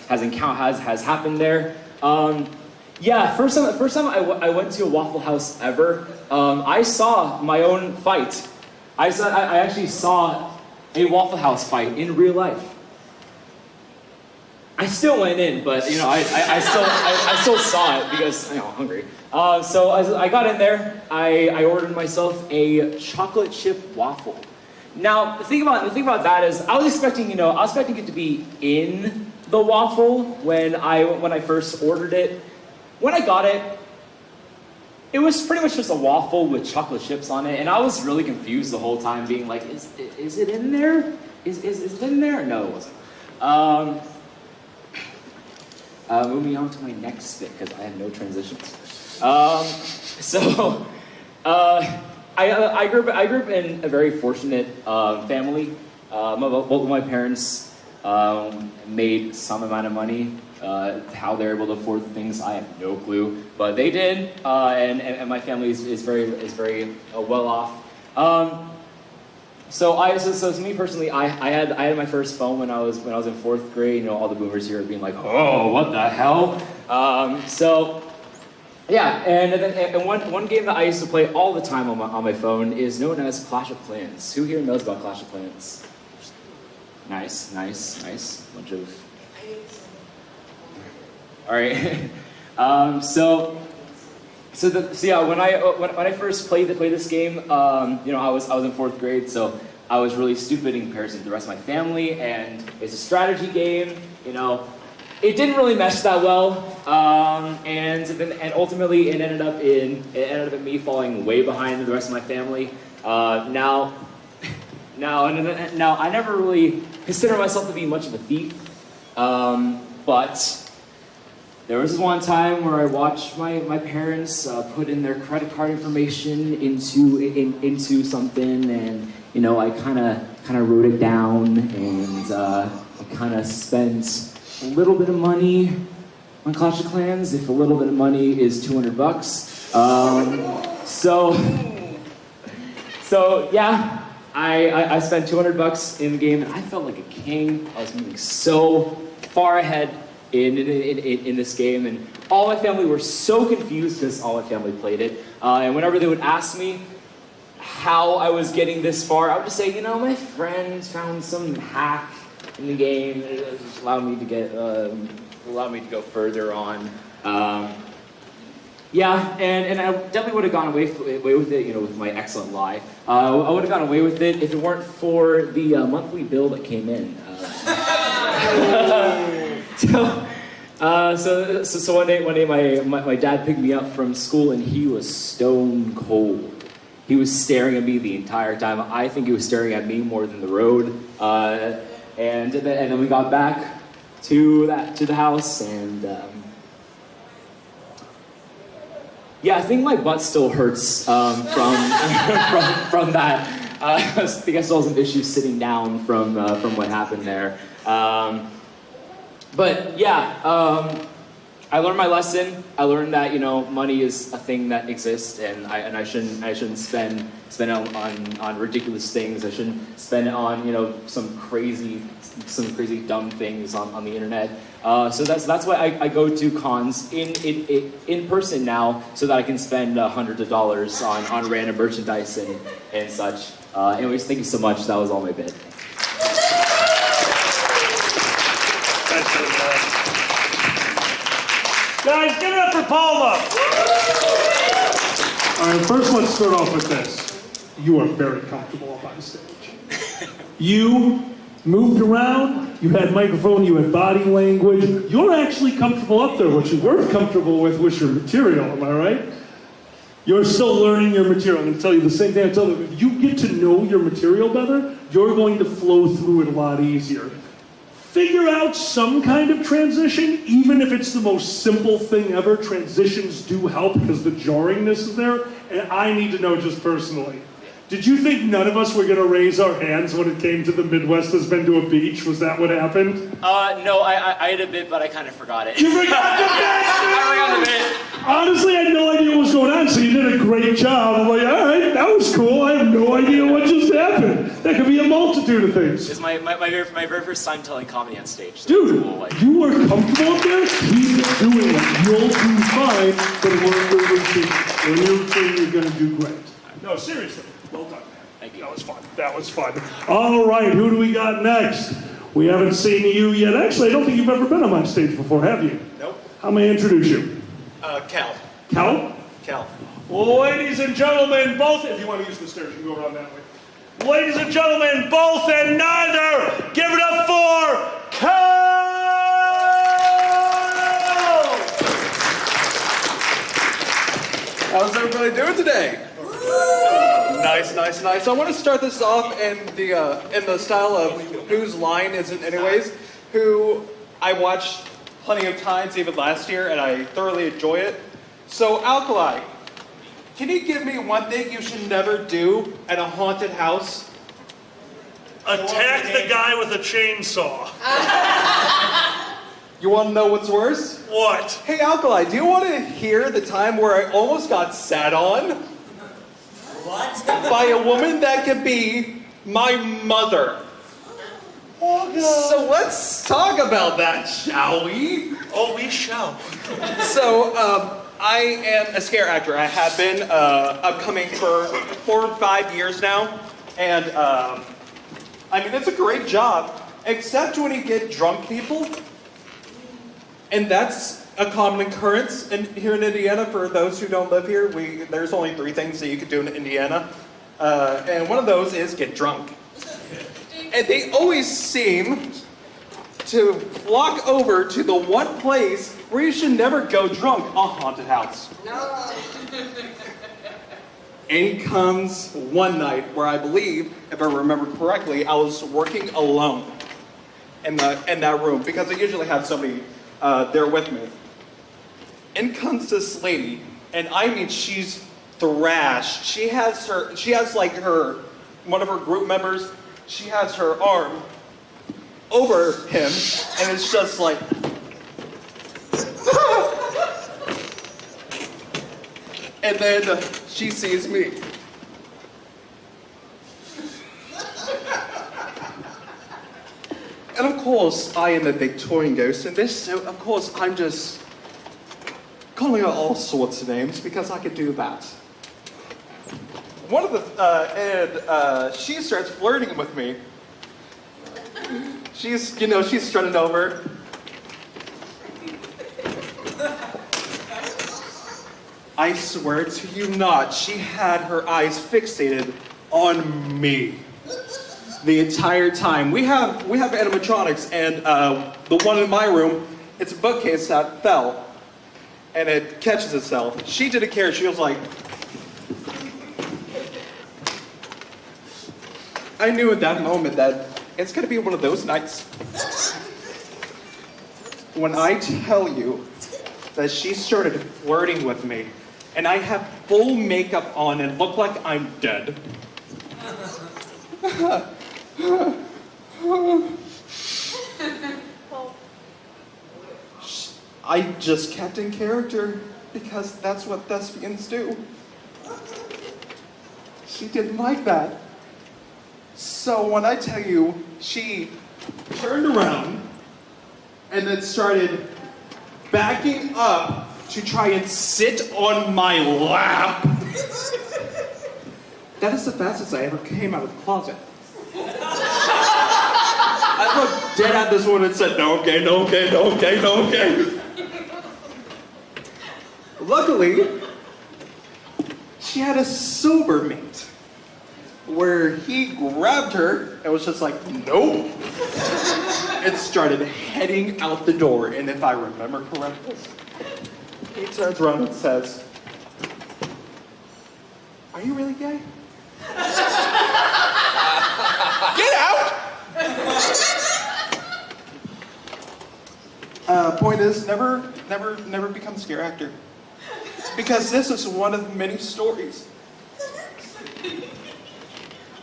happened there. First time I went to a Waffle House ever. I saw my own fight. I actually saw a Waffle House fight in real life. I still went in, but I still saw it because I'm hungry. So I got in there. I ordered myself a chocolate chip waffle. Now the thing about that is I was expecting it to be in the waffle when I first ordered it. When I got it, it was pretty much just a waffle with chocolate chips on it, and I was really confused the whole time, being like, "Is it in there? Is it in there?" No, it wasn't. Moving on to my next bit because I have no transitions. I grew up in a very fortunate family. Both of my parents made some amount of money. How they're able to afford things, I have no clue, but they did, and my family is very well off. So to me personally, I had my first phone when I was in 4th grade. All the boomers here are being like, "Oh, what the hell?" And one game that I used to play all the time on my phone is known as Clash of Clans. Who here knows about Clash of Clans? Nice. Bunch of. All right. When I first played this game, I was in 4th grade, so I was really stupid in comparison to the rest of my family, and it's a strategy game. It didn't really mesh that well, and ultimately it ended up in me falling way behind the rest of my family. Now I never really consider myself to be much of a thief, but There was one time where I watched my parents put in their credit card information into something, and I kind of wrote it down, and I kind of spent a little bit of money on Clash of Clans. If a little bit of money is $200, so yeah. I spent $200 in the game, and I felt like a king. I was moving so far ahead in this game, and all my family were so confused because all my family played it. And whenever they would ask me how I was getting this far, I would just say, my friends found some hack in the game that just allowed me to go further on. Yeah, and I definitely would have gone away with it, with my excellent lie. I would have gone away with it if it weren't for the monthly bill that came in. So one day my dad picked me up from school, and he was stone cold. He was staring at me the entire time. I think he was staring at me more than the road. And then we got back to the house, and. Yeah, I think my butt still hurts from that. I think I still have some issues sitting down from what happened there. But yeah, I learned my lesson. I learned that money is a thing that exists, and I shouldn't spend it on ridiculous things. I shouldn't spend it on some crazy dumb things on the internet. So that's why I go to cons in person now, so that I can spend hundreds of dollars on random merchandise and such. Anyways, thank you so much. That was all my bit. Guys, give it up for Paula. All right, first let's start off with this. You are very comfortable up on stage. You moved around, you had microphone, you had body language. You're actually comfortable up there. What you weren't comfortable with was your material, am I right? You're still learning your material. I'm going to tell you the same thing I tell them. If you get to know your material better, you're going to flow through it a lot easier. Figure out some kind of transition, even if it's the most simple thing ever. Transitions do help because the jarringness is there, and I need to know just personally. Did you think none of us were going to raise our hands when it came to the Midwest has been to a beach? Was that what happened? No, I had a bit, but I kind of forgot it. You forgot the bit! I forgot the bit. Honestly, I had no idea what was going on, so you did a great job. I'm like, all right, that was cool. I have no idea what just happened. That could be a multitude of things. It's my very first time telling comedy on stage. So dude, cool, like... you are comfortable up there? Keep doing it. You'll do fine, but learn your routine. Learn your routine, you're going to do great. No, seriously. Well done. Thank you. That was fun. All right, who do we got next? We haven't seen you yet. Actually, I don't think you've ever been on my stage before, have you? Nope. How may I introduce you? Cal. Cal? Cal. Ladies and gentlemen, both, if you want to use the stairs, you can go around that way. Ladies and gentlemen, both and neither, give it up for Cal! How's everybody doing today? Nice, nice, nice. I want to start this off in the style of whose line is it anyways, who I watched plenty of times, even last year, and I thoroughly enjoy it. So, Alkali, can you give me one thing you should never do at a haunted house? Attack the guy with a chainsaw. You want to know what's worse? What? Hey, Alkali, do you want to hear the time where I almost got sat on? What? By a woman that could be my mother. Oh, God. So let's talk about that, shall we? Oh, we shall. So, I am a scare actor. I have been upcoming for 4 or 5 years now. And, I mean, it's a great job, except when you get drunk people. And that's a common occurrence here in Indiana. For those who don't live here, there's only 3 things that you could do in Indiana. And one of those is get drunk. And they always seem to flock over to the one place where you should never go drunk, a haunted house. No. In comes one night where I believe, if I remember correctly, I was working alone in that room because I usually have somebody there with me. in comes this lady, and I mean, she's thrashed. She has like one of her group members, she has her arm over him, and it's just like, and then she sees me. And of course, I am a Victorian ghost in this, so of course I'm just calling her all sorts of names because I could do that. One of the, she starts flirting with me. She's strutting over. I swear to you not, she had her eyes fixated on me the entire time. We have animatronics, and the one in my room, it's a bookcase that fell, and it catches itself. She didn't care. She was like, I knew at that moment that it's gonna be one of those nights. When I tell you that she started flirting with me, and I have full makeup on and look like I'm dead. I just kept in character because that's what thespians do. She didn't like that. So when I tell you, she turned around and then started backing up to try and sit on my lap. That is the fastest I ever came out of the closet. I looked dead at this woman and said, no, okay, no, okay, no, okay, no, okay. Luckily, she had a sober mate where he grabbed her and was just like, nope, and started heading out the door. And if I remember correctly, he turns around and says, are you really gay? Get out! Point is, never become a scare actor. Because this is one of many stories.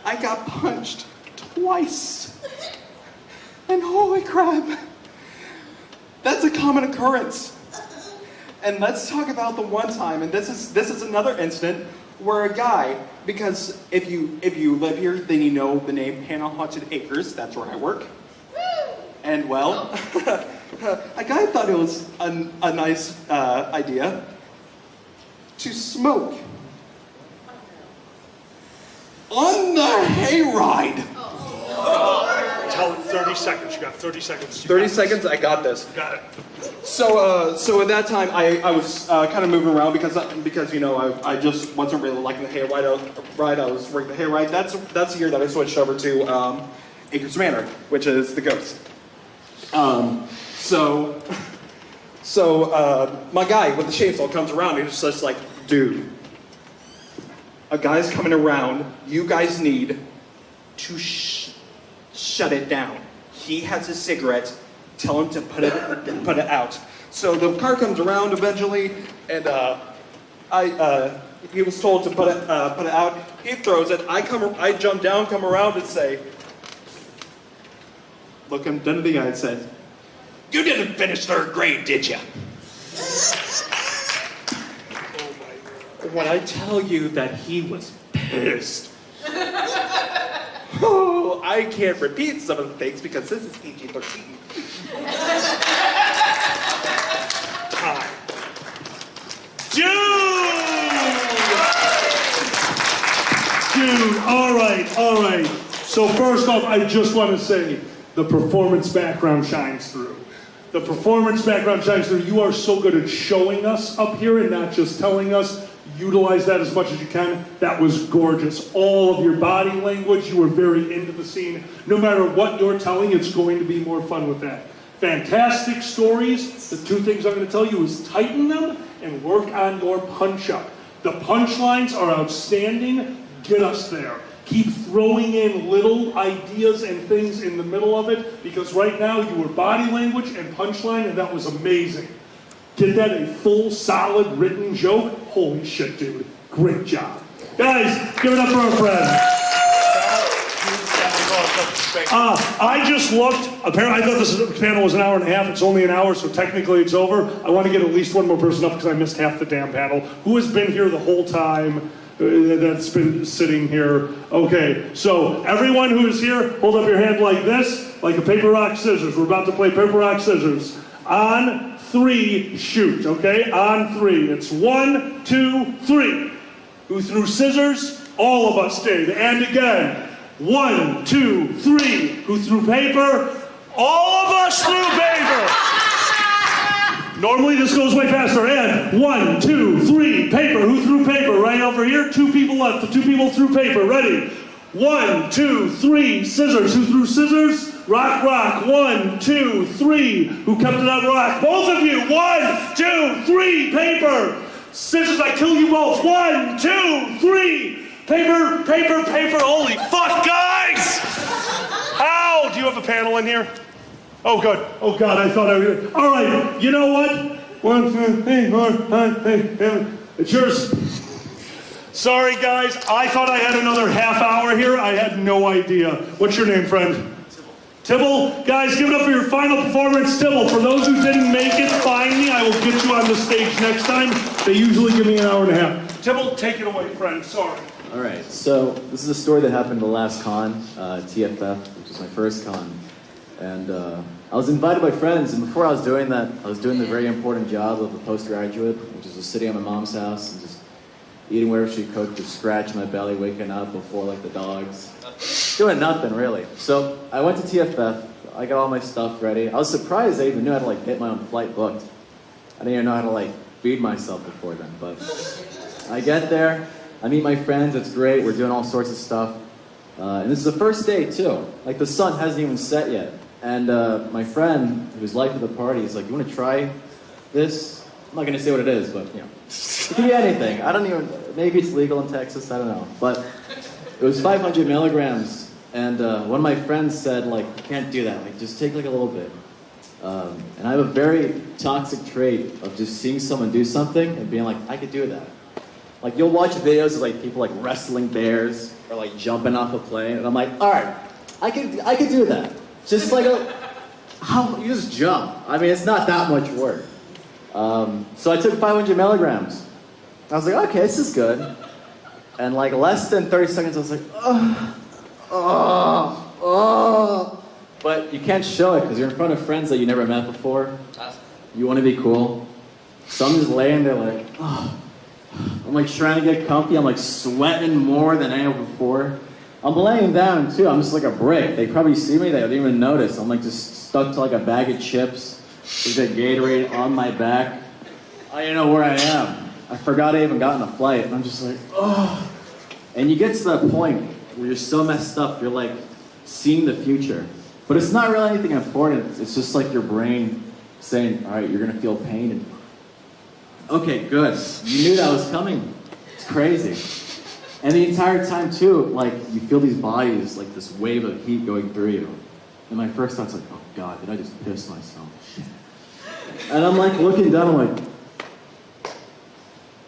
I got punched twice. And holy crap, that's a common occurrence. And let's talk about the one time, and this is another incident where a guy, because if you live here, then you know the name Hannah Haunted Acres, that's where I work. And well, a guy thought it was a nice idea to smoke on the hayride. Tell it 30 seconds. You got 30 seconds. 30 seconds? I got this. Got it. So at that time, I was kind of moving around because you know I just wasn't really liking the hayride. I was working the hayride. That's the year that I switched over to Acres Manor, which is the ghost. So my guy with the chainsaw comes around and he's just like, dude, a guy's coming around. You guys need to shut it down. He has a cigarette. Tell him to put it out. So the car comes around eventually, and he was told to put it out. He throws it. I jump down, come around, and say, look him dead in the eye and said, you didn't finish 3rd grade, did you? When I tell you that he was pissed. Oh, I can't repeat some of the things because this is PG-13. Time. Dude, all right. So first off, I just want to say the performance background shines through. The performance background shines through. You are so good at showing us up here and not just telling us. Utilize that as much as you can. That was gorgeous. All of your body language, you were very into the scene. No matter what you're telling, it's going to be more fun with that. Fantastic stories. The 2 things I'm going to tell you is tighten them and work on your punch-up. The punchlines are outstanding. Get us there. Keep throwing in little ideas and things in the middle of it, because right now you were body language and punchline, and that was amazing. Get that a full, solid, written joke? Holy shit, dude. Great job. Guys, give it up for our friend. I just looked. Apparently, I thought this panel was an hour and a half. It's only an hour, so technically it's over. I want to get at least one more person up because I missed half the damn panel. Who has been here the whole time? That's been sitting here. Okay, so everyone who is here, hold up your hand like this, like a paper, rock, scissors. We're about to play paper, rock, scissors. On 3, shoot, okay? On 3. It's 1, 2, 3. Who threw scissors? All of us did. And again. 1, 2, 3. Who threw paper? All of us threw paper. Normally this goes way faster. And 1, 2, 3. Paper. Who threw paper? Right over here. 2 people left. The 2 people threw paper. Ready? 1, 2, 3. Scissors. Who threw scissors? Rock, rock. 1, 2, 3. Who kept it on rock? Both of you. 1, 2, 3. Paper. Scissors. I kill you both. 1, 2, 3. Paper, paper, paper. Holy fuck, guys! How? Do you have a panel in here? Oh, good. Oh, God, I thought I would. All right, you know what? 1, 2, 3, 4, 5, 6, 7. It's yours. Sorry, guys. I thought I had another half hour here. I had no idea. What's your name, friend? Tibble. Guys, give it up for your final performance, Tibble. For those who didn't make it, find me. I will get you on the stage next time. They usually give me an hour and a half. Tibble, take it away, friend. Sorry. All right, so this is a story that happened the last con, TFF, which was my first con. And I was invited by friends, and before I was doing that, I was doing the very important job of a postgraduate, which is just sitting at my mom's house and just eating whatever she cooked, just scratching my belly, waking up before like the dogs. Doing nothing, really. So I went to TFF, I got all my stuff ready. I was surprised I even knew how to like get my own flight booked. I didn't even know how to like feed myself before then, but I get there. I meet my friends, it's great, we're doing all sorts of stuff. And this is the first day too. Like the sun hasn't even set yet. And my friend, who's life of the party, is like, you want to try this? I'm not going to say what it is, but you know. It can be anything. I don't even, maybe it's legal in Texas, I don't know. But it was 500 milligrams. And one of my friends said, like, you can't do that. Like, just take like a little bit. And I have a very toxic trait of just seeing someone do something and being like, I could do that. Like, you'll watch videos of, like, people, like, wrestling bears or, like, jumping off a plane. And I'm like, all right, I could do that. Just, like, you just jump. I mean, it's not that much work. So I took 500 milligrams. I was like, okay, this is good. And, like, less than 30 seconds, I was like, But you can't show it because you're in front of friends that you never met before. You want to be cool. So I'm just laying there, like, I'm like trying to get comfy. I'm like sweating more than I have before. I'm laying down too. I'm just like a brick. They probably see me. They don't even notice. I'm like just stuck to like a bag of chips. There's a Gatorade on my back. I don't know where I am. I forgot I even got on a flight. And I'm just like, And you get to that point where you're so messed up. You're like seeing the future. But it's not really anything important. It's just like your brain saying, all right, you're going to feel pain. And okay, good. You knew that was coming. It's crazy. And the entire time, too, like, you feel these bodies, like this wave of heat going through you. And my first thought's like, oh, God, did I just piss myself? And I'm, like, looking down, I'm like,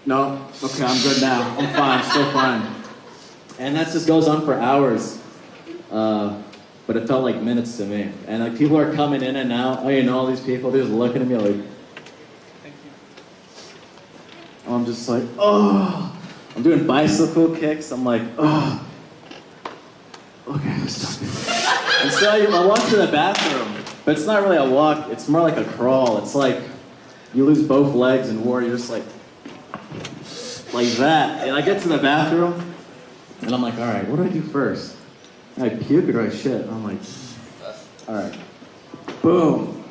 no, okay, I'm good now. I'm fine, still fine. And that just goes on for hours. But it felt like minutes to me. And, like, people are coming in and out. Oh, you know, all these people, they're just looking at me like, I'm just like, I'm doing bicycle kicks. I'm like, okay, let's stop it. And so I walk to the bathroom, but it's not really a walk. It's more like a crawl. It's like you lose both legs in war. You're just like that. And I get to the bathroom, and I'm like, all right, what do I do first? I puke or do I shit? And I'm like, all right, boom.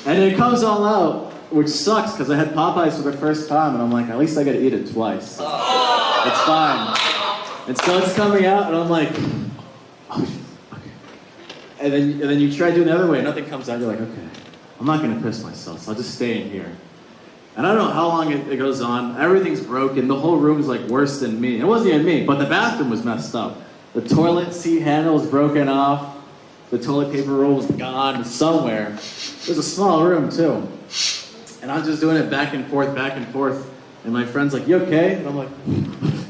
And it comes all out. Which sucks, because I had Popeyes for the first time, and I'm like, at least I gotta eat it twice. It's fine. And so it's coming out, and I'm like, oh, okay. And then you try doing the other way, and nothing comes out, you're like, okay, I'm not gonna piss myself, so I'll just stay in here. And I don't know how long it goes on. Everything's broken, the whole room is like worse than me. It wasn't even me, but the bathroom was messed up. The toilet seat handle was broken off, the toilet paper roll was gone somewhere. It was a small room, too. And I'm just doing it back and forth, and my friend's like, "You okay?" And I'm like,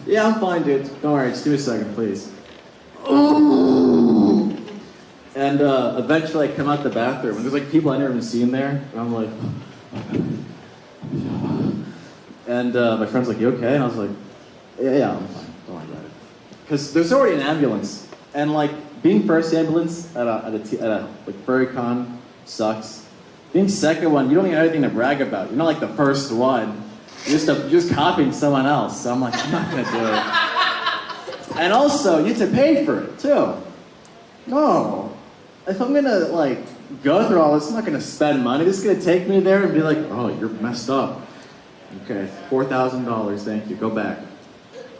"Yeah, I'm fine, dude. Don't worry, just give me a second, please." And eventually I come out the bathroom, and there's like people I never even seen there, and I'm like, and my friend's like, "You okay?" And I was like, yeah, I'm fine. Don't worry about it. Because there's already an ambulance, and like being first ambulance at a like furry con sucks. Being second one, you don't even have anything to brag about. You're not like the first one. You're just copying someone else. So I'm like, I'm not gonna do it. And also, you have to pay for it too. No, if I'm gonna like go through all this, I'm not gonna spend money. This is gonna take me there and be like, oh, you're messed up. Okay, $4,000. Thank you. Go back.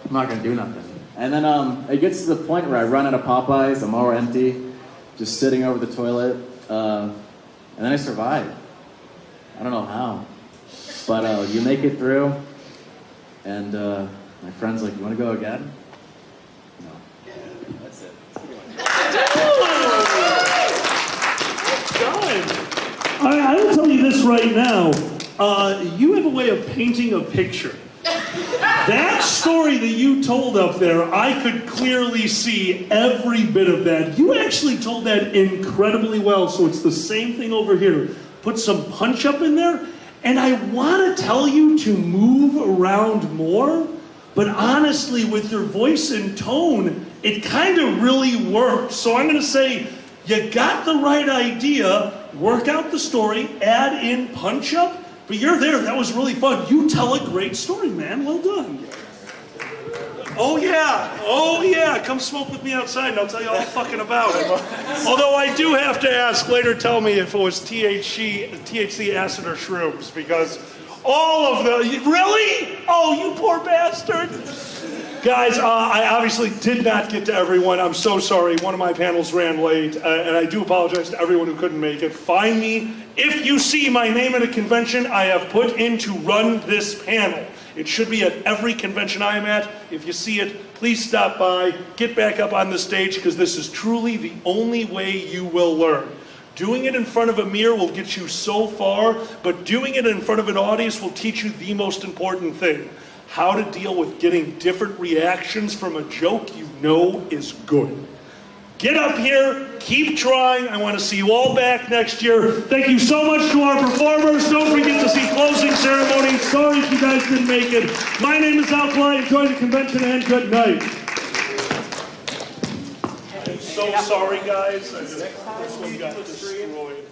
I'm not gonna do nothing. And then it gets to the point where I run out of Popeyes. I'm all empty, just sitting over the toilet. And then I survive. I don't know how. But you make it through. And my friend's like, "You want to go again?" No. Yeah, that's it. I will tell you this right now. You have a way of painting a picture. That story that you told up there, I could clearly see every bit of that. You actually told that incredibly well, so it's the same thing over here. Put some punch up in there, and I want to tell you to move around more, but honestly, with your voice and tone, it kind of really works. So I'm going to say, you got the right idea, work out the story, add in punch up, but you're there. That was really fun. You tell a great story, man. Well done. Oh yeah. Come smoke with me outside and I'll tell you all fucking about it. Although I do have to ask, later tell me if it was THC, acid, or shrooms, because all of the, really? Oh, you poor bastard. Guys, I obviously did not get to everyone. I'm so sorry. One of my panels ran late, and I do apologize to everyone who couldn't make it. Find me. If you see my name at a convention, I have put in to run this panel. It should be at every convention I am at. If you see it, please stop by, get back up on the stage, because this is truly the only way you will learn. Doing it in front of a mirror will get you so far, but doing it in front of an audience will teach you the most important thing: how to deal with getting different reactions from a joke you know is good. Get up here, keep trying. I want to see you all back next year. Thank you so much to our performers. Don't forget to see closing ceremony. Sorry if you guys didn't make it. My name is Alkali. Enjoy the convention and good night. I'm so sorry, guys. This one got destroyed.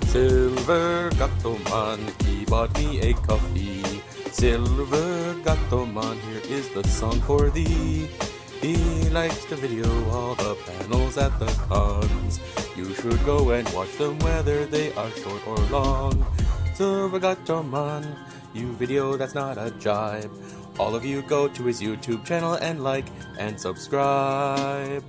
Silver Gato-man, he bought me a coffee. Silver Gato-man, here is the song for thee. He likes to video all the panels at the cons. You should go and watch them whether they are short or long. Silver Gato-man, you video that's not a jibe. All of you go to his YouTube channel and like and subscribe.